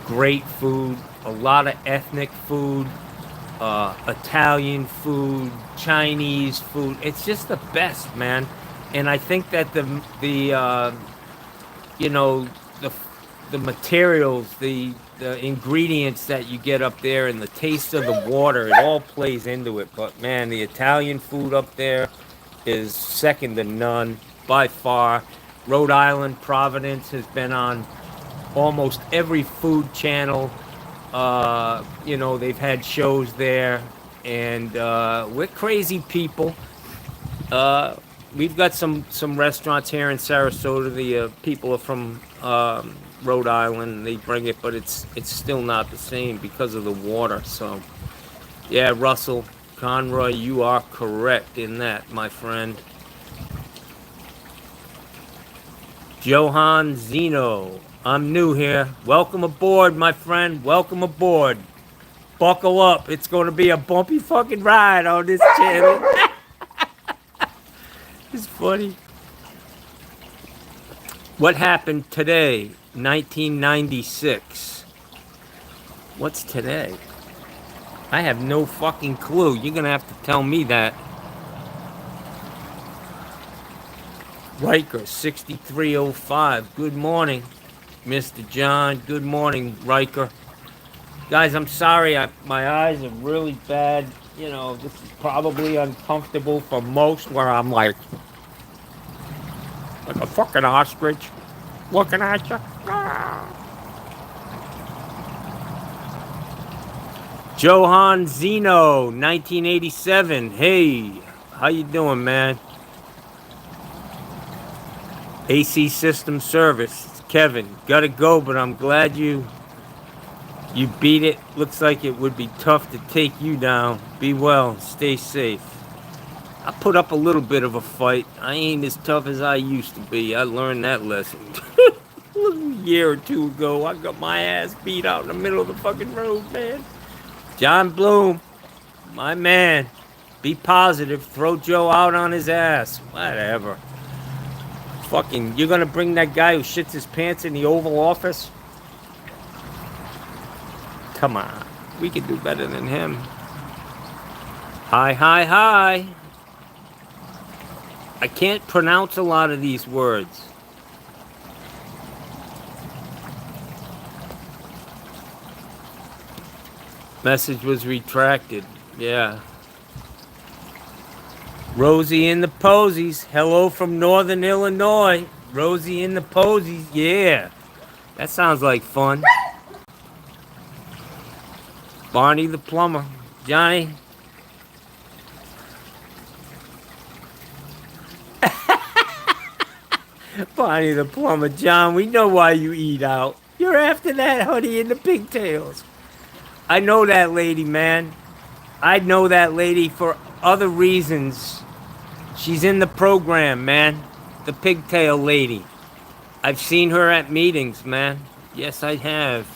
great food, a lot of ethnic food, Italian food, Chinese food. It's just the best, man. And I think that the materials, the ingredients that you get up there and the taste of the water, it all plays into it. But man, the Italian food up there is second to none by far. Rhode Island, Providence has been on almost every food channel. They've had shows there, and we're crazy people. We've got some restaurants here in Sarasota. The people are from Rhode Island. They bring it, but it's still not the same because of the water. So, yeah, Russell Conroy, you are correct in that, my friend. Johan Zeno, I'm new here. Welcome aboard, my friend. Welcome aboard. Buckle up. It's going to be a bumpy fucking ride on this channel. It's funny. What happened today? 1996. What's today? I have no fucking clue. You're going to have to tell me that. Riker 6305. Good morning, Mr. John. Good morning, Riker. Guys, I'm sorry. My eyes are really bad. You know, this is probably uncomfortable for most, where I'm like a fucking ostrich looking at you. Johan Zeno, 1987. Hey, how you doing, man? AC System Service. It's Kevin. Gotta go, but I'm glad you beat it. Looks like it would be tough to take you down. Be well. Stay safe. I put up a little bit of a fight. I ain't as tough as I used to be. I learned that lesson. A year or two ago, I got my ass beat out in the middle of the fucking road, man. John Bloom, my man. Be positive. Throw Joe out on his ass. Whatever. Fucking, you're gonna bring that guy who shits his pants in the Oval Office? Come on. We could do better than him. Hi, hi, hi. I can't pronounce a lot of these words. Message was retracted. Yeah. Rosie in the Posies. Hello from Northern Illinois. Rosie in the Posies. Yeah. That sounds like fun. Barney the plumber. Johnny. Barney the plumber. John, we know why you eat out. You're after that honey in the pigtails. I know that lady, man. I know that lady for other reasons. She's in the program, man. The pigtail lady. I've seen her at meetings, man. Yes, I have.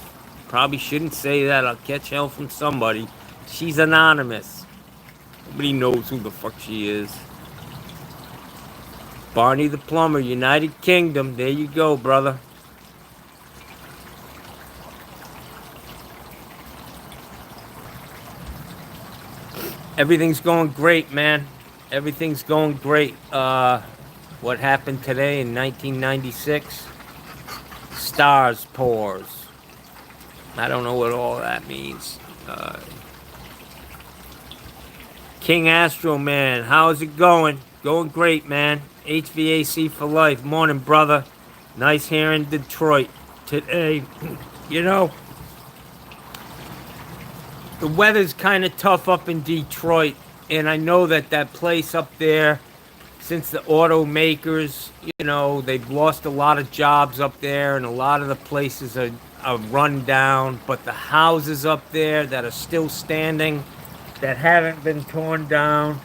Probably shouldn't say that. I'll catch hell from somebody. She's anonymous. Nobody knows who the fuck she is. Barney the plumber, United Kingdom. There you go, brother. Everything's going great, man. Everything's going great. What happened today in 1996? Stars pours. I don't know what all that means. King Astro Man, how's it going? Going great, man. HVAC for life. Morning, brother. Nice here in Detroit today. You know, the weather's kind of tough up in Detroit, and I know that place up there, since the automakers, you know, they've lost a lot of jobs up there, and a lot of the places are run down, but the houses up there that are still standing, that haven't been torn down,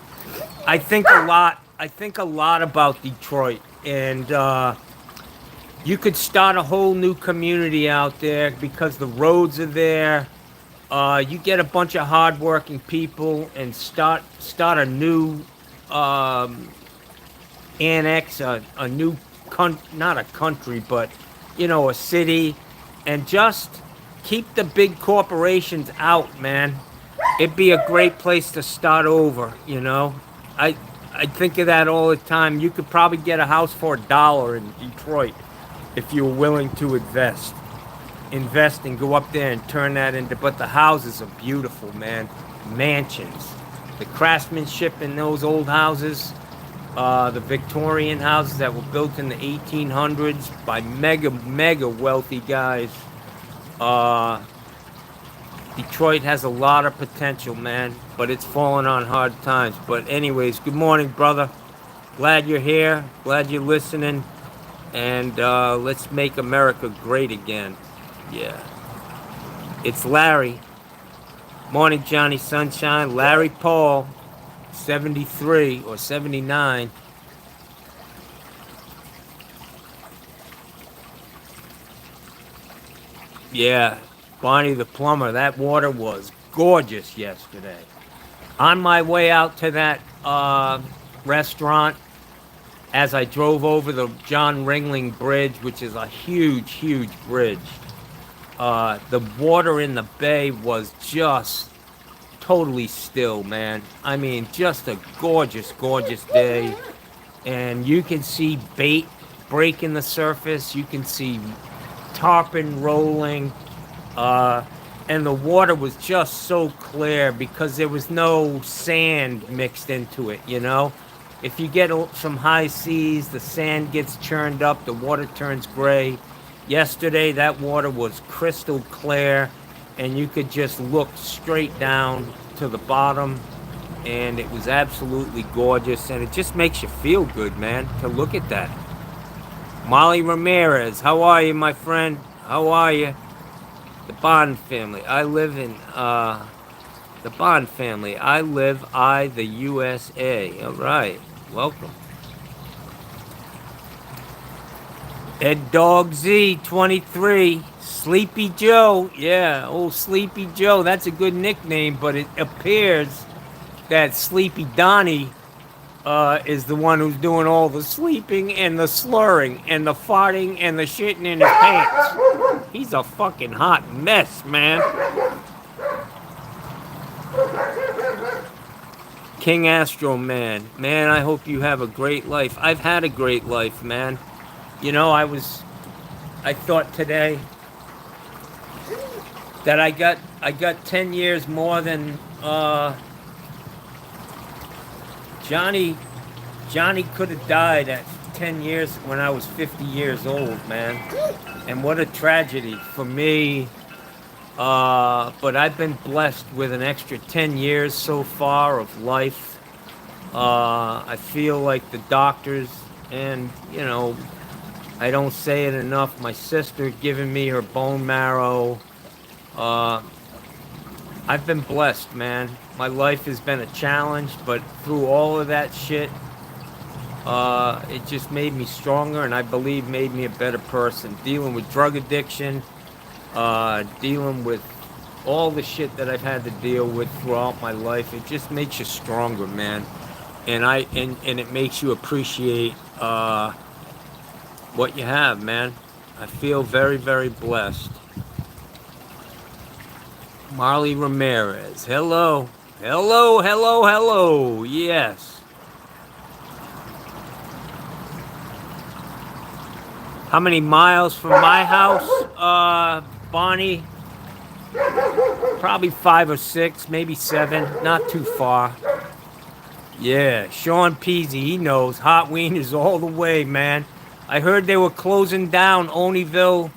I think a lot about Detroit, and you could start a whole new community out there because the roads are there. You get a bunch of hardworking people and start a new annex, a new not a country, but you know, a city, and just keep the big corporations out, man. It'd be a great place to start over, you know. I think of that all the time. You could probably get a house for $1 in Detroit if you were willing to invest and go up there and turn that into, but the houses are beautiful, man. Mansions. The craftsmanship in those old houses, the Victorian houses that were built in the 1800s by mega wealthy guys. Detroit has a lot of potential, man, but it's fallen on hard times. But anyways, good morning, brother. Glad you're here. Glad you're listening. And let's make America great again. Yeah. It's Larry. Morning, Johnny Sunshine. Larry Paul, 73 or 79. Yeah. Barney the plumber. That water was gorgeous yesterday. On my way out to that restaurant, as I drove over the John Ringling Bridge, which is a huge bridge, the water in the bay was just totally still, man. I mean, just a gorgeous day. And you can see bait breaking the surface. You can see tarpon rolling. And and the water was just so clear because there was no sand mixed into it, you know? If you get some high seas, the sand gets churned up, the water turns gray. Yesterday, that water was crystal clear, and you could just look straight down to the bottom, and it was absolutely gorgeous, and it just makes you feel good, man, to look at that. Molly Ramirez, how are you, my friend? How are you? The Bond family. I live in, the Bond family. The USA. All right. Welcome. Ed Dog Z 23. Sleepy Joe. Yeah, old Sleepy Joe. That's a good nickname, but it appears that Sleepy Donnie is the one who's doing all the sleeping and the slurring and the farting and the shitting in his pants. He's a fucking hot mess, man. King Astro Man. Man, I hope you have a great life. I've had a great life, man. You know, I thought today that I got 10 years more than Johnny could have died at 10 years when I was 50 years old, man. And what a tragedy for me. But I've been blessed with an extra 10 years so far of life. I feel like the doctors, and, you know, I don't say it enough, my sister giving me her bone marrow. I've been blessed, man. My life has been a challenge, but through all of that shit, it just made me stronger, and I believe made me a better person. Dealing with drug addiction, dealing with all the shit that I've had to deal with throughout my life, it just makes you stronger, man. And it makes you appreciate what you have, man. I feel very, very blessed. Marley Ramirez. Hello. Hello, hello, hello. Yes. How many miles from my house, Bonnie? Probably 5 or 6, maybe 7. Not too far. Yeah, Sean Peasy, he knows. Hot wieners all the way, man. I heard they were closing down Oneyville,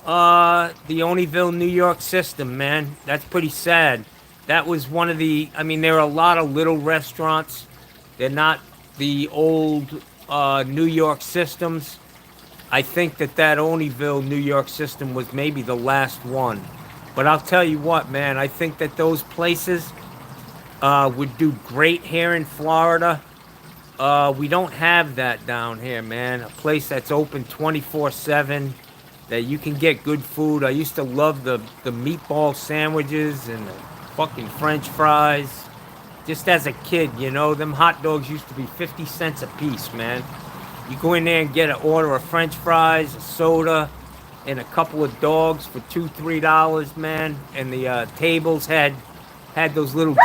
the Oneyville, New York system, man. That's pretty sad. That was one of the, I mean, there are a lot of little restaurants. They're not the old New York systems. I think that Oneyville, New York system was maybe the last one. But I'll tell you what, man, I think that those places would do great here in Florida. We don't have that down here, man. A place that's open 24/7, that you can get good food. I used to love the meatball sandwiches and the fucking French fries. Just as a kid, you know, them hot dogs used to be 50 cents a piece, man. You go in there and get an order of French fries, a soda, and a couple of dogs for $2, $3, man. And the tables had those little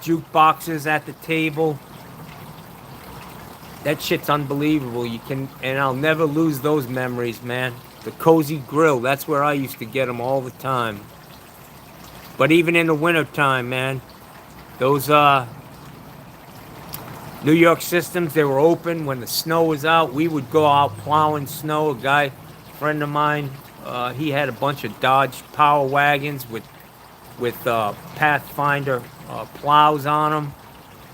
juke boxes at the table. That shit's unbelievable. And I'll never lose those memories, man. The Cozy Grill, that's where I used to get them all the time. But even in the wintertime, man, those New York systems, they were open when the snow was out. We would go out plowing snow. A friend of mine, he had a bunch of Dodge Power Wagons with Pathfinder plows on them.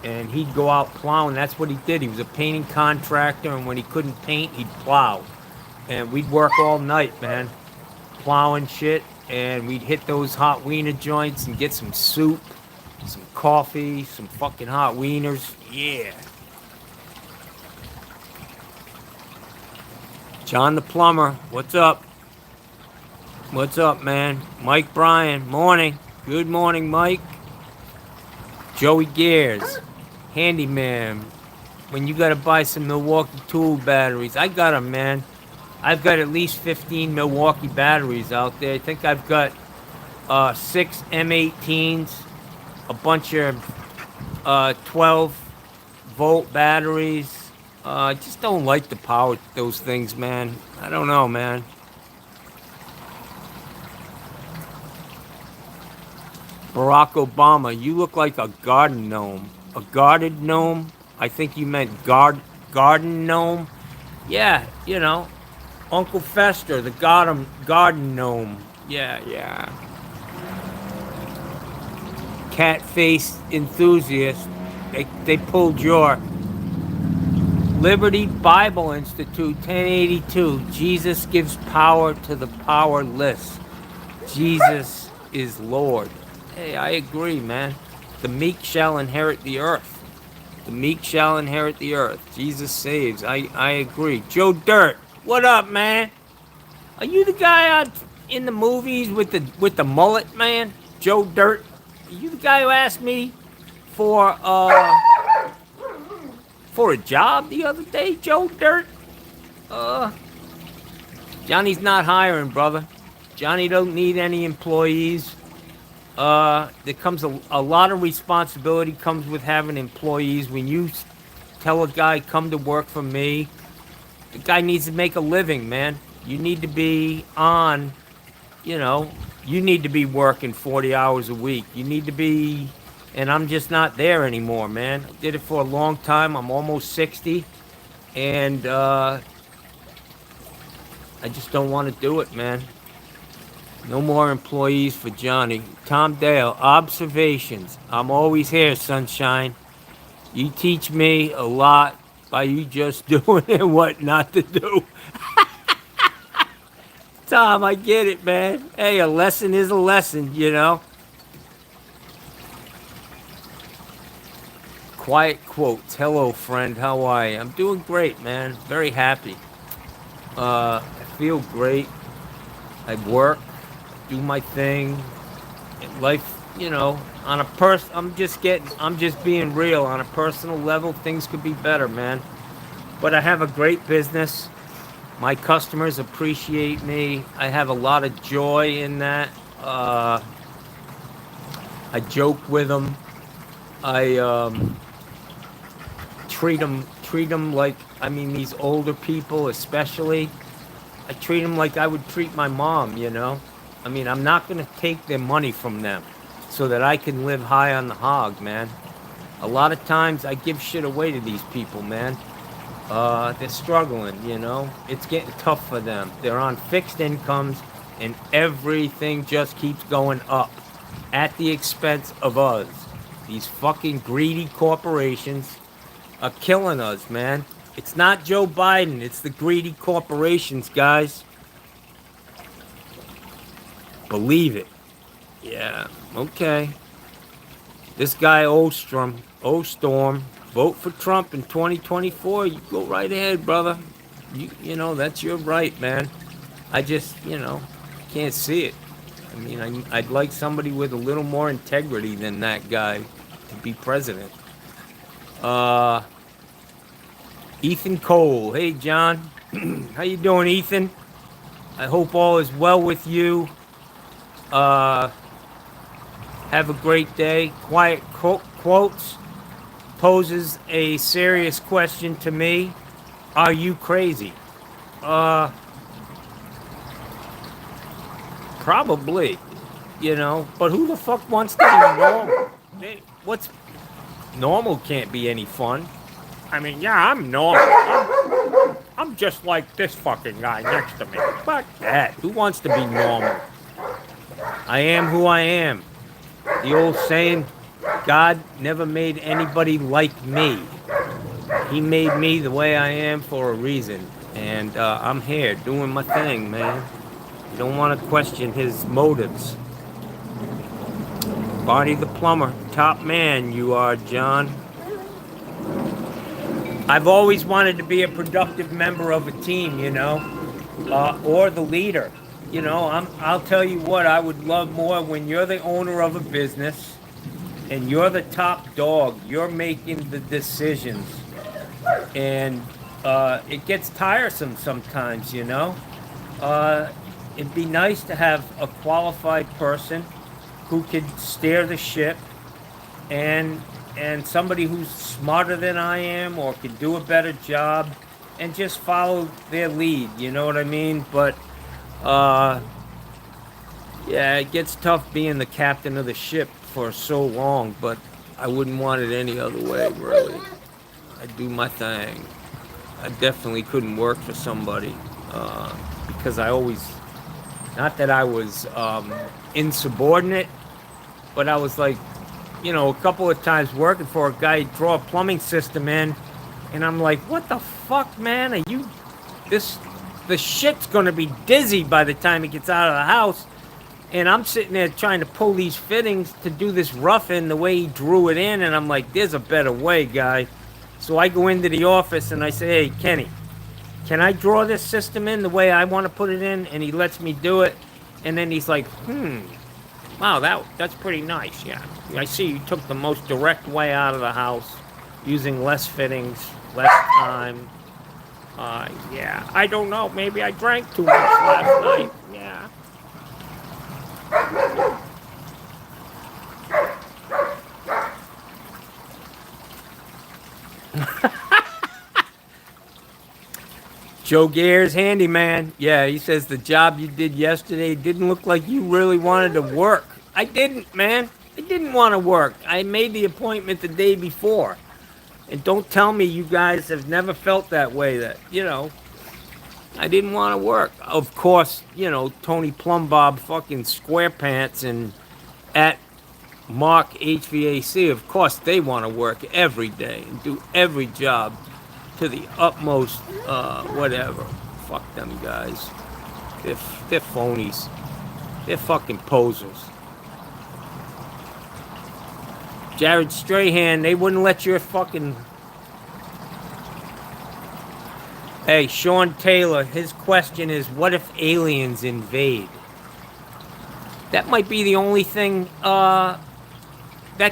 And he'd go out plowing. That's what he did. He was a painting contractor, and when he couldn't paint, he'd plow. And we'd work all night, man, plowing shit. And we'd hit those hot wiener joints and get some soup, some coffee, some fucking hot wieners. Yeah. John the Plumber, what's up? What's up, man? Mike Bryan, morning. Good morning, Mike. Joey Gears, handyman. When you gotta buy some Milwaukee tool batteries, I got them, man. I've got at least 15 Milwaukee batteries out there. I think I've got 6 M18s, a bunch of 12-volt batteries. I just don't like to power those things, man. I don't know, man. Barack Obama, you look like a garden gnome. A guarded gnome? I think you meant garden gnome. Yeah, Uncle Fester, the garden gnome. Yeah, yeah. Cat face enthusiast. They pulled your Liberty Bible Institute 1082. Jesus gives power to the powerless. Jesus is Lord. Hey, I agree, man. The meek shall inherit the earth. The meek shall inherit the earth. Jesus saves. I agree. Joe Dirt, what up, man? Are you the guy out in the movies with the mullet, man? Joe Dirt. Are you the guy who asked me for for a job the other day, Joe Dirt? Johnny's not hiring, brother. Johnny don't need any employees. There comes a lot of responsibility comes with having employees. When you tell a guy, come to work for me, the guy needs to make a living, man. You need to be on, you know, you need to be working 40 hours a week. You need to be, and I'm just not there anymore, man. I did it for a long time. I'm almost 60, and I just don't want to do it, man. No more employees for Johnny. Tom Dale, observations. I'm always here, sunshine. You teach me a lot by you just doing it what not to do. Tom, I get it, man. Hey, a lesson is a lesson. Quiet quotes. Hello, friend. How are you? I'm doing great, man. Very happy. I feel great. I work, do my thing. Life, on I'm just being real. On a personal level, things could be better, man. But I have a great business. My customers appreciate me. I have a lot of joy in that. I joke with them. I treat them like, these older people especially. I treat them like I would treat my mom. I'm not going to take their money from them so that I can live high on the hog, man. A lot of times I give shit away to these people, man. They're struggling. It's getting tough for them. They're on fixed incomes and everything just keeps going up at the expense of us. These fucking greedy corporations are killing us, man. It's not Joe Biden. It's the greedy corporations, guys. Believe it. Yeah, okay. This guy Ostorm, vote for Trump in 2024. You go right ahead, brother. That's your right, man. I just, can't see it. I'd like somebody with a little more integrity than that guy to be president. Ethan Cole. Hey, John. How you doing, Ethan? I hope all is well with you. Have a great day. Quiet quotes poses a serious question to me. Are you crazy? Probably. But who the fuck wants to be normal? What's normal can't be any fun. Yeah, I'm normal. I'm just like this fucking guy next to me. Fuck that. Who wants to be normal? I am who I am. The old saying, God never made anybody like me. He made me the way I am for a reason. And I'm here doing my thing, man. You don't want to question his motives. Barney the plumber, top man you are, John. I've always wanted to be a productive member of a team, or the leader. I'll tell you what, I would love more when you're the owner of a business and you're the top dog. You're making the decisions. And it gets tiresome sometimes, It'd be nice to have a qualified person who could steer the ship and somebody who's smarter than I am or could do a better job and just follow their lead, you know what I mean? But yeah, it gets tough being the captain of the ship for so long, but I wouldn't want it any other way, really. I do my thing. I definitely couldn't work for somebody because I always, not that I was insubordinate, but I was like, a couple of times working for a guy, he'd throw a plumbing system in, and I'm like, what the fuck, man? Are you, this, the shit's gonna be dizzy by the time he gets out of the house. And I'm sitting there trying to pull these fittings to do this roughing the way he drew it in, and I'm like, there's a better way, guy. So I go into the office and I say, hey, Kenny, can I draw this system in the way I want to put it in? And he lets me do it. And then he's like, wow, that's pretty nice, yeah. I see you took the most direct way out of the house, using less fittings, less time. Yeah, I don't know, maybe I drank too much last night, yeah. Joe Gare's handyman. Yeah, he says the job you did yesterday didn't look like you really wanted to work. I didn't, man. I didn't want to work. I made the appointment the day before. And don't tell me you guys have never felt that way, that, I didn't want to work. Of course, Tony Plumbob fucking SquarePants and at Mark HVAC, of course they want to work every day and do every job to the utmost, whatever. Fuck them guys. They're phonies. They're fucking posers. Jared Strahan, they wouldn't let your fucking... Hey, Sean Taylor, his question is, what if aliens invade? That might be the only thing that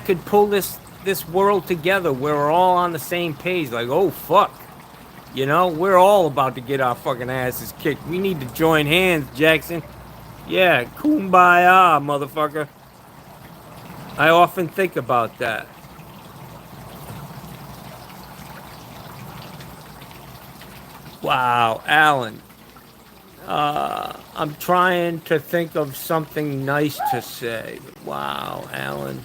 could pull this world together where we're all on the same page. Like, oh, fuck. We're all about to get our fucking asses kicked. We need to join hands, Jackson. Yeah, kumbaya, motherfucker. I often think about that. Wow, Alan. I'm trying to think of something nice to say. Wow, Alan.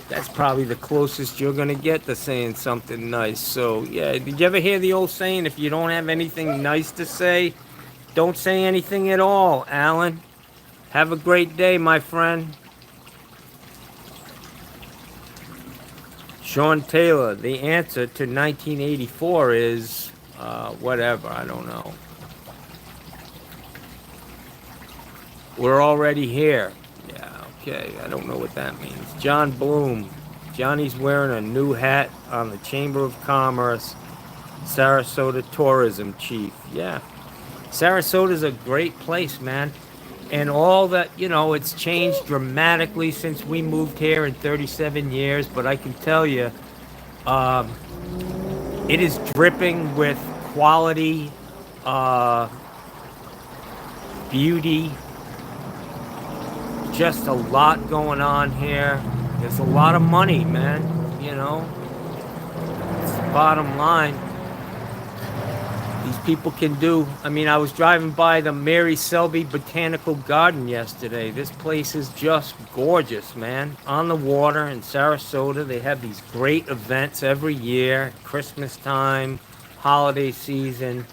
That's probably the closest you're going to get to saying something nice. So, yeah, did you ever hear the old saying, if you don't have anything nice to say, don't say anything at all, Alan? Have a great day, my friend. Sean Taylor, the answer to 1984 is, whatever, I don't know. We're already here. Yeah, okay, I don't know what that means. John Bloom, Johnny's wearing a new hat on the Chamber of Commerce, Sarasota tourism chief. Yeah, Sarasota's a great place, man. And all that, it's changed dramatically since we moved here in 37 years. But I can tell you, it is dripping with quality, beauty, just a lot going on here. There's a lot of money, man, It's the bottom line. These people can do. I mean, I was driving by the Mary Selby Botanical Garden yesterday. This place is just gorgeous, man. On the water in Sarasota. They have these great events every year. Christmas time, holiday season.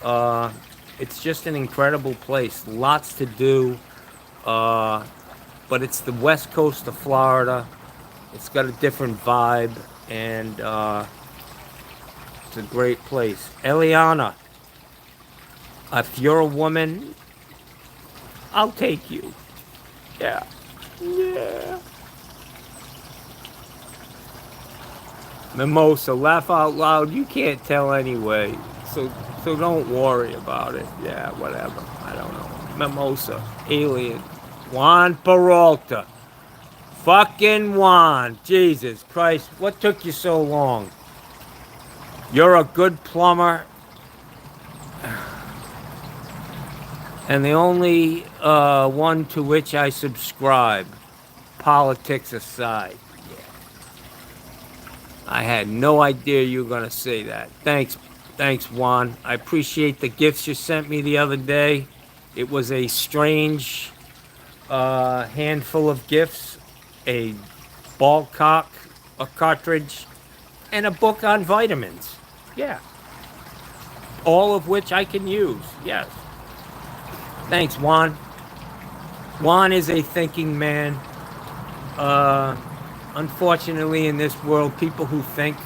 It's just an incredible place. Lots to do. But it's the west coast of Florida. It's got a different vibe. And it's a great place. Eliana, if you're a woman, I'll take you. Yeah. Yeah. Mimosa, laugh out loud. You can't tell anyway. So don't worry about it. Yeah, whatever. I don't know. Mimosa, alien. Juan Peralta. Fucking Juan. Jesus Christ. What took you so long? You're a good plumber. And the only one to which I subscribe, politics aside. Yeah. I had no idea you were going to say that. Thanks, Juan. I appreciate the gifts you sent me the other day. It was a strange handful of gifts. a ball cock, a cartridge, and a book on vitamins. Yeah. All of which I can use. Yes. Thanks, Juan. Juan is a thinking man. Unfortunately, in this world, people who think,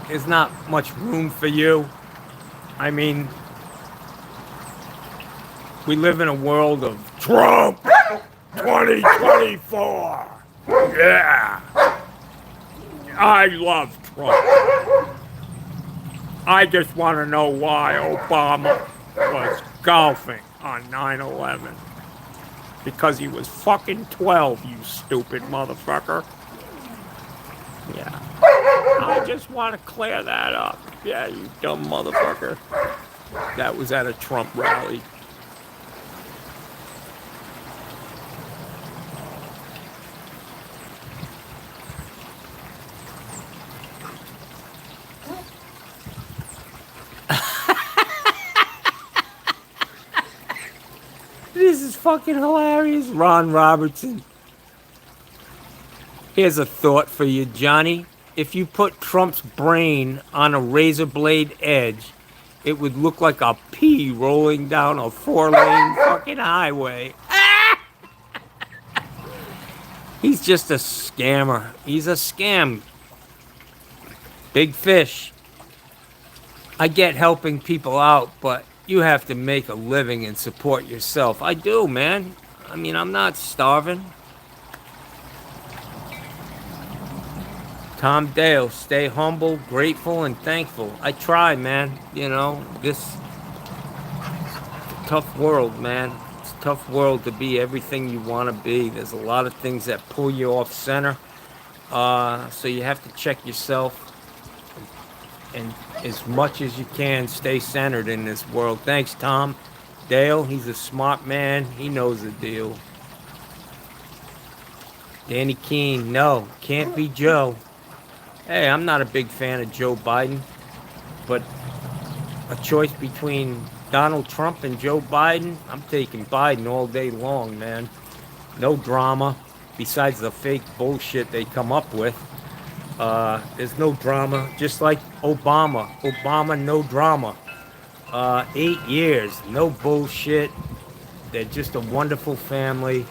there's not much room for you. I mean, we live in a world of Trump 2024. Yeah. I love Trump. I just want to know why Obama was golfing on 9/11. Because he was fucking 12, you stupid motherfucker. Yeah. I just want to clear that up. Yeah, you dumb motherfucker. That was at a Trump rally. This is fucking hilarious. Ron Robertson. Here's a thought for you, Johnny. If you put Trump's brain on a razor blade edge, it would look like a pea rolling down a 4-lane fucking highway. He's just a scammer. He's a scam. Big fish. I get helping people out, but you have to make a living and support yourself. I do, man. I mean, I'm not starving. Tom Dale, stay humble, grateful, and thankful. I try, man. You know, this tough world, man. It's a tough world to be everything you want to be. There's a lot of things that pull you off center. So you have to check yourself. And as much as you can, stay centered in this world. Thanks, Tom. Dale, he's a smart man. He knows the deal. Danny Keene, no, can't be Joe. Hey, I'm not a big fan of Joe Biden, but a choice between Donald Trump and Joe Biden, I'm taking Biden all day long, man. No drama, besides the fake bullshit they come up with. There's no drama, just like Obama. Obama, no drama. 8 years, no bullshit. They're just a wonderful family.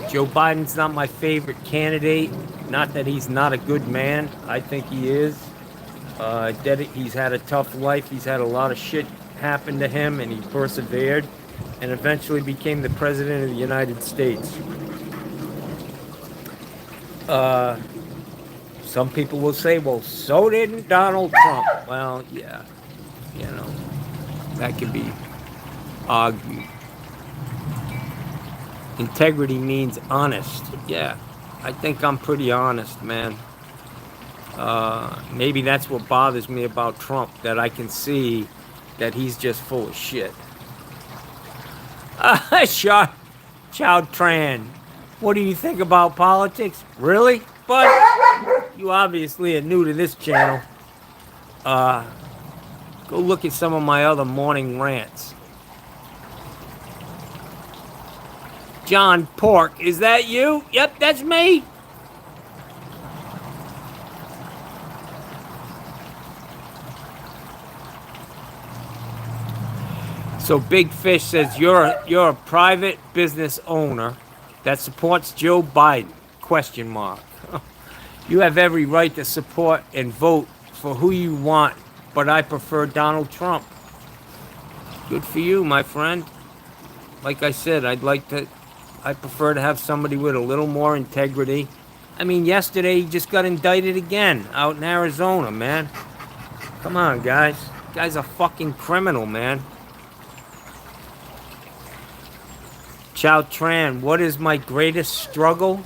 Joe Biden's not my favorite candidate. Not that he's not a good man. I think he is. He's had a tough life. He's had a lot of shit happen to him, and he persevered and eventually became the president of the United States. Some people will say, well, so didn't Donald Trump. Well, yeah, you know, that can be argued. Integrity means honest. Yeah, I think I'm pretty honest, man. Maybe that's what bothers me about Trump, that I can see that he's just full of shit. Chow Tran, what do you think about politics? Really? But you obviously are new to this channel. Go look at some of my other morning rants. John Pork, is that you? Yep, that's me. So Big Fish says you're a private business owner that supports Joe Biden? Question mark. You have every right to support and vote for who you want, but I prefer Donald Trump. Good for you, my friend. Like I said, I prefer to have somebody with a little more integrity. I mean, yesterday he just got indicted again out in Arizona, man. Come on, guys. This guy's a fucking criminal, man. Chow Tran, what is my greatest struggle?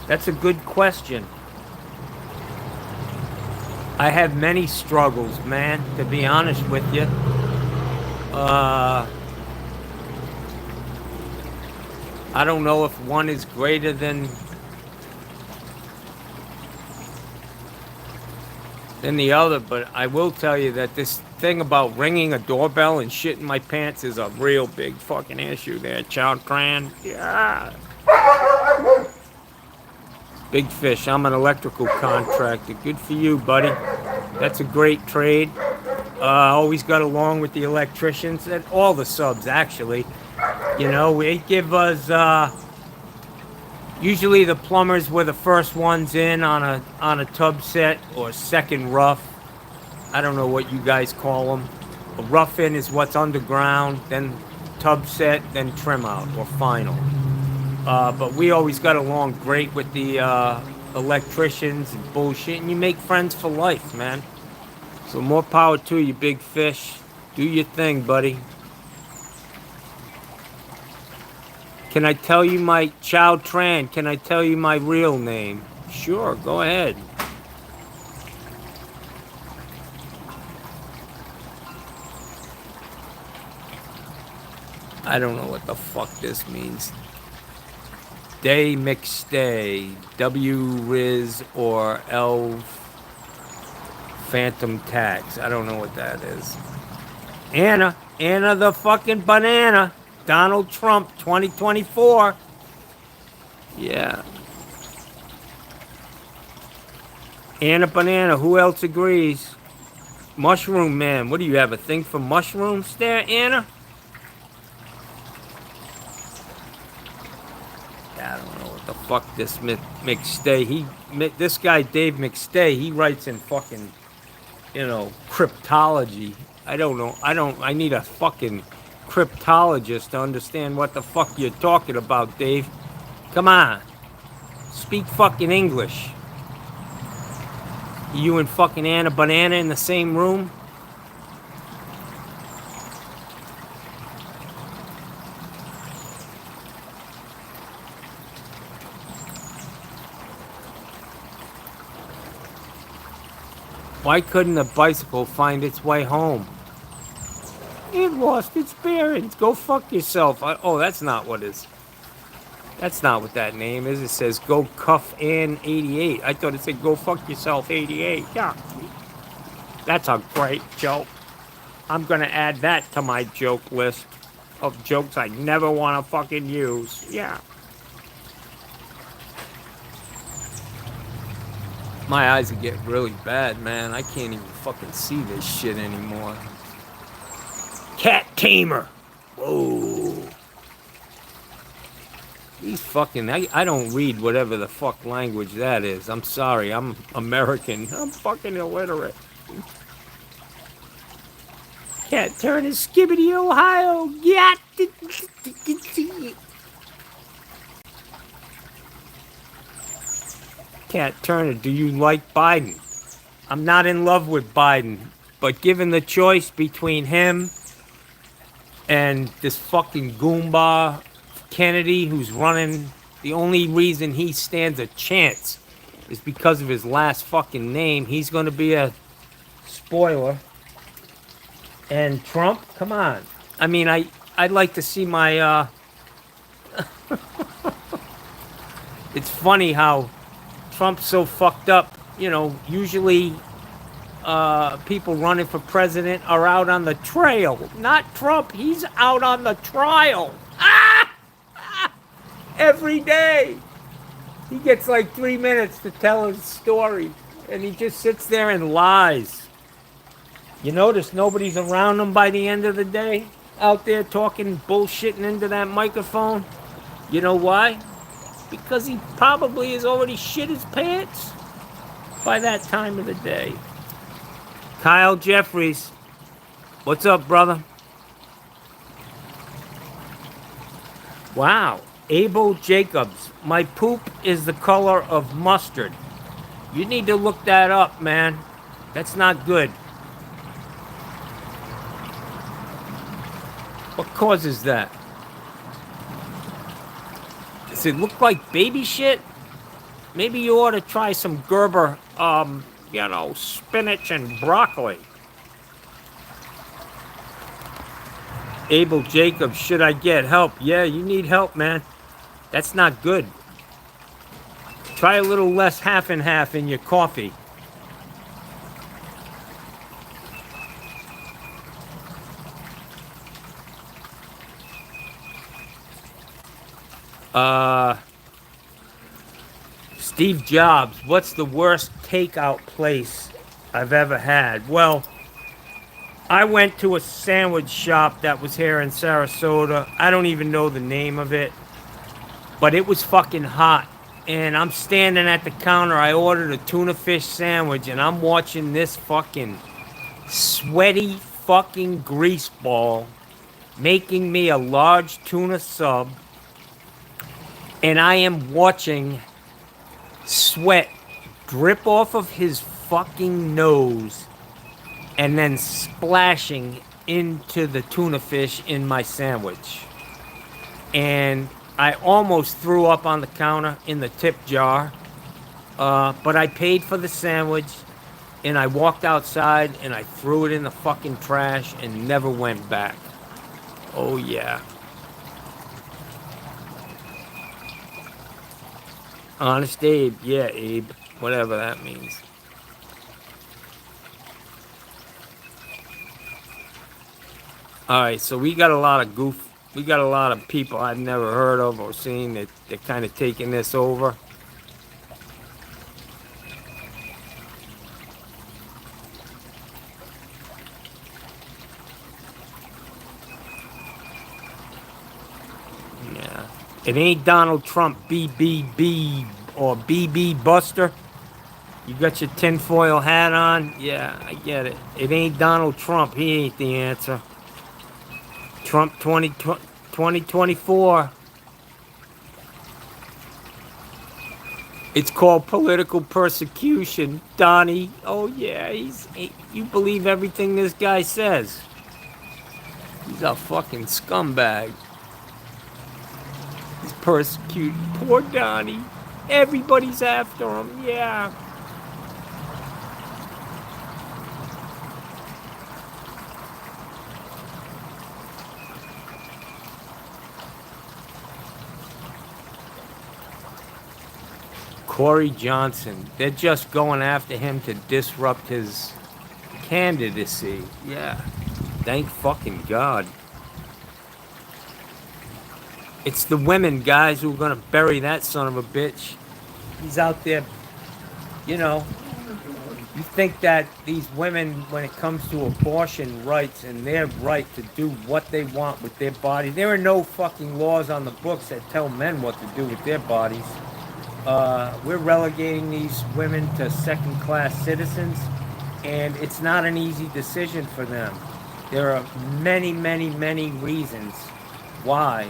That's a good question. I have many struggles, man, to be honest with you. I don't know if one is greater than the other, but I will tell you that this thing about ringing a doorbell and shit in my pants is a real big fucking issue there, Chow Tran. Yeah. Big fish. I'm an electrical contractor. Good for you, buddy. That's a great trade. Always got along with the electricians and all the subs, actually. You know, they give us, usually the plumbers were the first ones in on a tub set or second rough. I don't know what you guys call them. A rough in is what's underground, then tub set, then trim out or final. But we always got along great with the electricians and bullshit, and you make friends for life, man. So more power to you, big fish. Do your thing, buddy. Can I tell you my Chow Tran? Can I tell you my real name? Sure, go ahead. I don't know what the fuck this means. Day McStay, W Riz or L Phantom Tax. I don't know what that is. Anna the fucking banana. Donald Trump 2024. Yeah. Anna Banana, who else agrees? Mushroom Man, what do you have, a thing for mushrooms there, Anna? I don't know what the fuck this McStay, this guy Dave McStay, he writes in fucking, cryptology. I don't know, I need a fucking cryptologist to understand what the fuck you're talking about, Dave. Come on. Speak fucking English. You and fucking Anna Banana in the same room? Why couldn't a bicycle find its way home? It lost its bearings. Go fuck yourself. Oh, that's not what that's not what that name is. It says go cuff Ann 88. I thought it said go fuck yourself 88. Yeah. That's a great joke. I'm gonna add that to my joke list of jokes I never wanna fucking use. Yeah. My eyes are getting really bad, man. I can't even fucking see this shit anymore. Cat tamer. Whoa. These fucking... I don't read whatever the fuck language that is. I'm sorry. I'm American. I'm fucking illiterate. Cat Turner, Skibbity, Ohio. Cat Turner, do you like Biden? I'm not in love with Biden. But given the choice between him and this fucking Goomba Kennedy who's running, the only reason he stands a chance is because of his last fucking name. He's going to be a spoiler. And Trump, come on. I mean, I'd like to see my, It's funny how Trump's so fucked up. Usually people running for president are out on the trail. Not Trump. He's out on the trial. Every day. He gets like 3 minutes to tell his story. And he just sits there and lies. You notice nobody's around him by the end of the day? Out there talking, bullshitting into that microphone? You know why? Because he probably has already shit his pants by that time of the day. Kyle Jeffries. What's up, brother? Wow. Abel Jacobs. My poop is the color of mustard. You need to look that up, man. That's not good. What causes that? Does it look like baby shit? Maybe you ought to try some Gerber, spinach and broccoli. Abel Jacobs, should I get help? Yeah, you need help, man. That's not good. Try a little less half and half in your coffee. Uh, Steve Jobs, what's the worst takeout place I've ever had? Well, I went to a sandwich shop that was here in Sarasota. I don't even know the name of it, but it was fucking hot. And I'm standing at the counter. I ordered a tuna fish sandwich, and I'm watching this fucking sweaty fucking grease ball making me a large tuna sub. And I am watching sweat drip off of his fucking nose and then splashing into the tuna fish in my sandwich. And I almost threw up on the counter in the tip jar. But I paid for the sandwich and I walked outside and I threw it in the fucking trash and never went back. Oh, yeah. Honest Abe. Yeah, Abe. Whatever that means. Alright, so we got a lot of we got a lot of people I've never heard of or seen that they're kind of taking this over. Yeah. It ain't Donald Trump BBB or BB Buster. You got your tinfoil hat on? Yeah, I get it. It ain't Donald Trump. He ain't the answer. Trump 2024. It's called political persecution, Donnie. Oh, yeah, you believe everything this guy says. He's a fucking scumbag. He's persecuted. Poor Donnie. Everybody's after him, yeah. Corey Johnson. They're just going after him to disrupt his candidacy. Yeah. Thank fucking God. It's the women, guys, who are going to bury that son of a bitch. He's out there, you know. You think that these women, when it comes to abortion rights and their right to do what they want with their body, there are no fucking laws on the books that tell men what to do with their bodies. We're relegating these women to second-class citizens, and it's not an easy decision for them. There are many, many, many reasons why,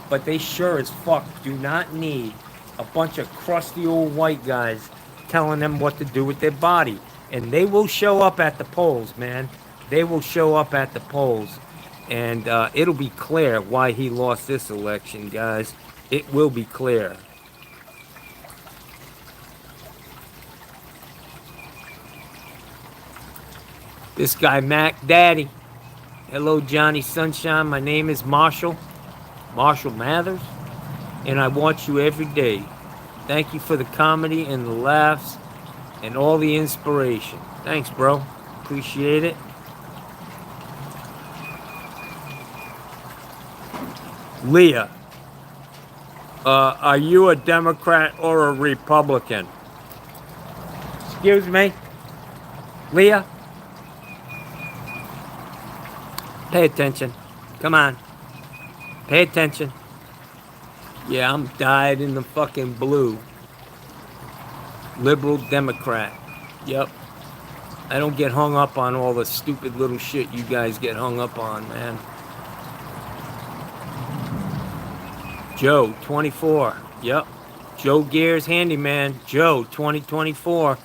but they sure as fuck do not need a bunch of crusty old white guys telling them what to do with their body. And they will show up at the polls, man. They will show up at the polls. And it'll be clear why he lost this election, guys. It will be clear. This guy, Mac Daddy. Hello, Johnny Sunshine. My name is Marshall Mathers. And I watch you every day. Thank you for the comedy and the laughs and all the inspiration. Thanks, bro. Appreciate it. Leah, are you a Democrat or a Republican? Excuse me? Leah? Pay attention. Come on. Pay attention. Yeah, I'm dyed in the fucking blue. Liberal Democrat. Yep. I don't get hung up on all the stupid little shit you guys get hung up on, man. Joe, 24. Yep. Joe Gears Handyman. Joe, 2024.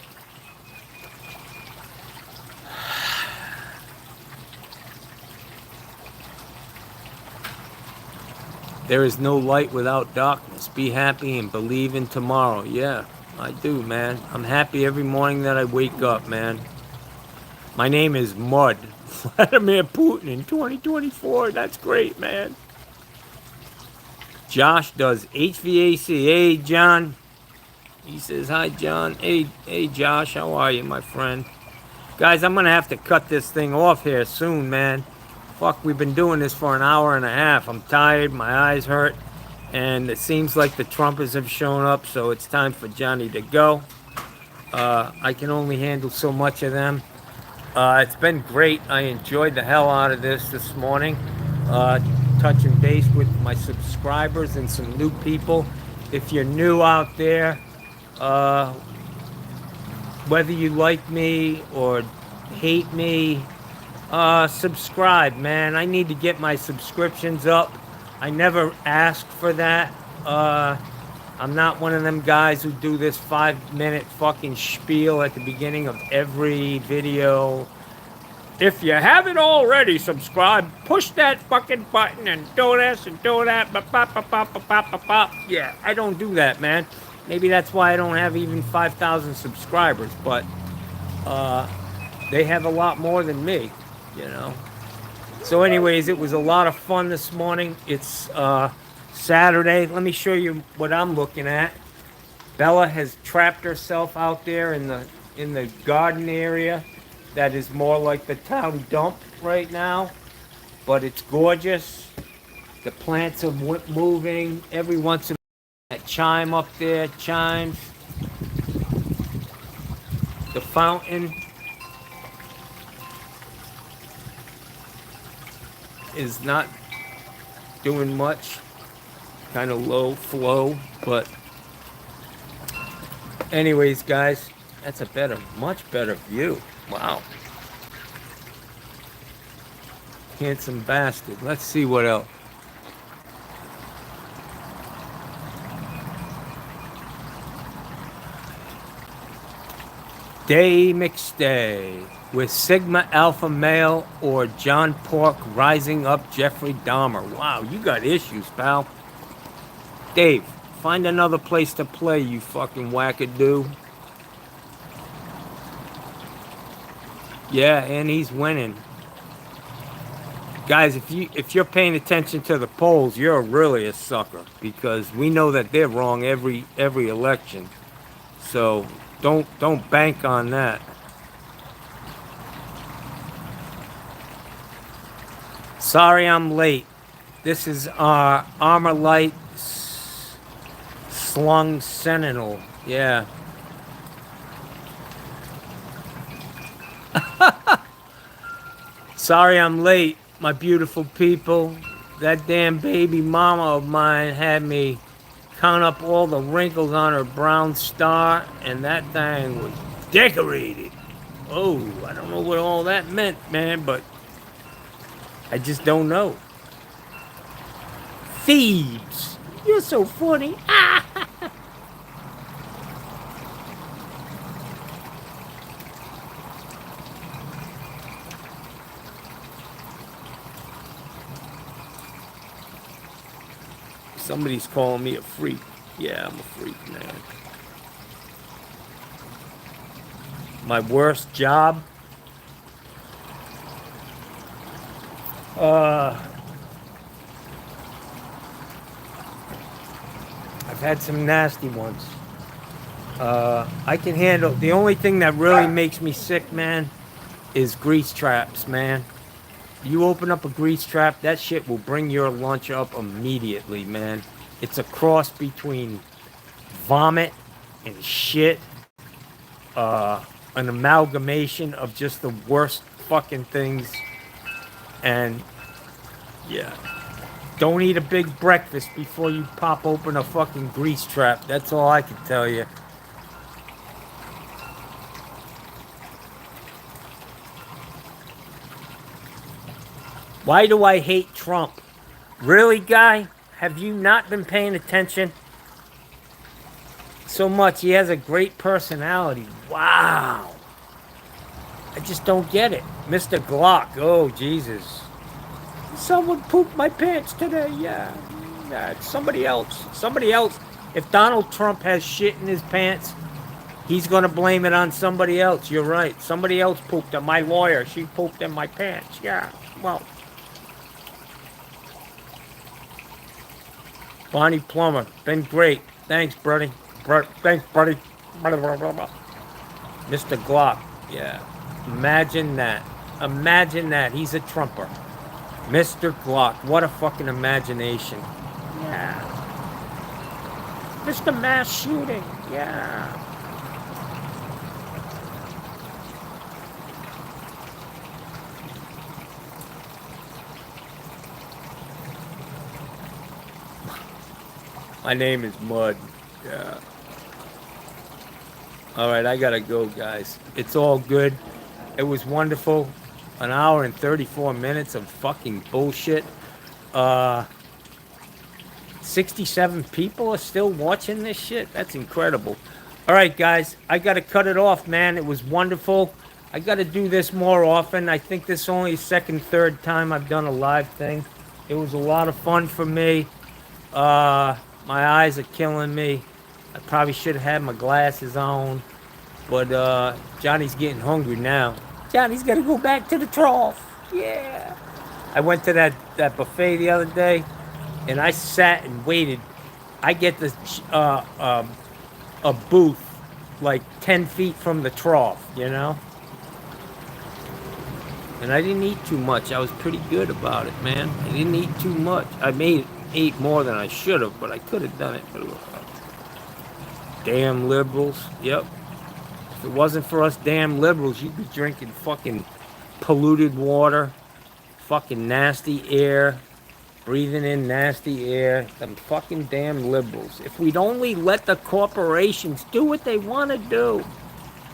There is no light without darkness. Be happy and believe in tomorrow. Yeah, I do, man. I'm happy every morning that I wake up, man. My name is Mud. Vladimir Putin in 2024. That's great, man. Josh does HVAC. Hey, John. He says, hi, John. Hey, Josh. How are you, my friend? Guys, I'm going to have to cut this thing off here soon, man. Fuck, we've been doing this for an hour and a half. I'm tired. My eyes hurt. And it seems like the Trumpers have shown up, so it's time for Johnny to go. I can only handle so much of them. It's been great. I enjoyed the hell out of this morning. Touching base with my subscribers and some new people. If you're new out there, whether you like me or hate me, subscribe, man. I need to get my subscriptions up. I never asked for that. I'm not one of them guys who do this 5-minute fucking spiel at the beginning of every video. If you haven't already subscribed, push that fucking button and do this and do that. Yeah, I don't do that, man. Maybe that's why I don't have even 5,000 subscribers, but they have a lot more than me, you know. So anyways, it was a lot of fun this morning. It's Saturday. Let me show you what I'm looking at. Bella has trapped herself out there in the garden area that is more like the town dump right now, but it's gorgeous. The plants are moving. Every once in a while, that chime up there chimes. The fountain is not doing much. Kind of low flow, but anyways, guys, that's a much better view. Wow. Handsome bastard. Let's see what else. Day McStay with Sigma Alpha Male or John Pork rising up Jeffrey Dahmer. Wow, you got issues, pal. Dave, find another place to play, you fucking wackadoo. Yeah, and he's winning. Guys, if you're paying attention to the polls, you're really a sucker, because we know that they're wrong every election. So don't bank on that. Sorry I'm late. This is our Armor Light Slung Sentinel. Yeah. Sorry I'm late, my beautiful people. That damn baby mama of mine had me count up all the wrinkles on her brown star, and that thing was decorated. Oh, I don't know what all that meant, man, but I just don't know. Thebes, you're so funny. Somebody's calling me a freak. Yeah, I'm a freak, man. My worst job? I've had some nasty ones. I can handle. The only thing that really makes me sick, man, is grease traps, man. You open up a grease trap, that shit will bring your lunch up immediately, man. It's a cross between vomit and shit. An amalgamation of just the worst fucking things. And, yeah. Don't eat a big breakfast before you pop open a fucking grease trap. That's all I can tell you. Why do I hate Trump? Really, guy? Have you not been paying attention so much? He has a great personality. Wow. I just don't get it. Mr. Glock. Oh, Jesus. Someone pooped my pants today. Yeah. It's somebody else. Somebody else. If Donald Trump has shit in his pants, he's going to blame it on somebody else. You're right. Somebody else pooped in my lawyer. She pooped in my pants. Yeah. Well. Bonnie Plumber, been great. Thanks, buddy. Thanks, buddy. Mr. Glock, yeah. Imagine that. Imagine that. He's a Trumper. Mr. Glock, what a fucking imagination. Yeah. Mr. Mass Shooting, yeah. My name is Mud. Yeah. All right, I gotta go, guys. It's all good. It was wonderful. An hour and 34 minutes of fucking bullshit. Uh, 67 people are still watching this shit. That's incredible. All right, guys, I gotta cut it off, man. It was wonderful. I gotta do this more often. I think this is only the second, third time I've done a live thing. It was a lot of fun for me. My eyes are killing me. I probably should have had my glasses on. But Johnny's getting hungry now. Johnny's gotta go back to the trough. Yeah. I went to that buffet the other day, and I sat and waited. I get this a booth like 10 feet from the trough, you know? And I didn't eat too much. I was pretty good about it, man. I didn't eat too much. I ate more than I should have, but I could have done it. But damn liberals. Yep. If it wasn't for us damn liberals, you'd be drinking fucking polluted water, fucking nasty air, breathing in nasty air. Them fucking damn liberals. If we'd only let the corporations do what they want to do.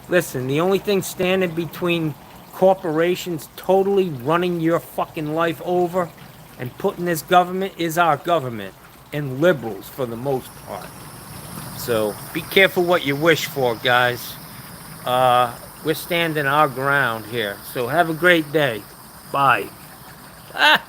Listen, the only thing standing between corporations totally running your fucking life over and putting this government is our government and liberals for the most part. So be careful what you wish for, guys. We're standing our ground here. So have a great day. Bye. Ah!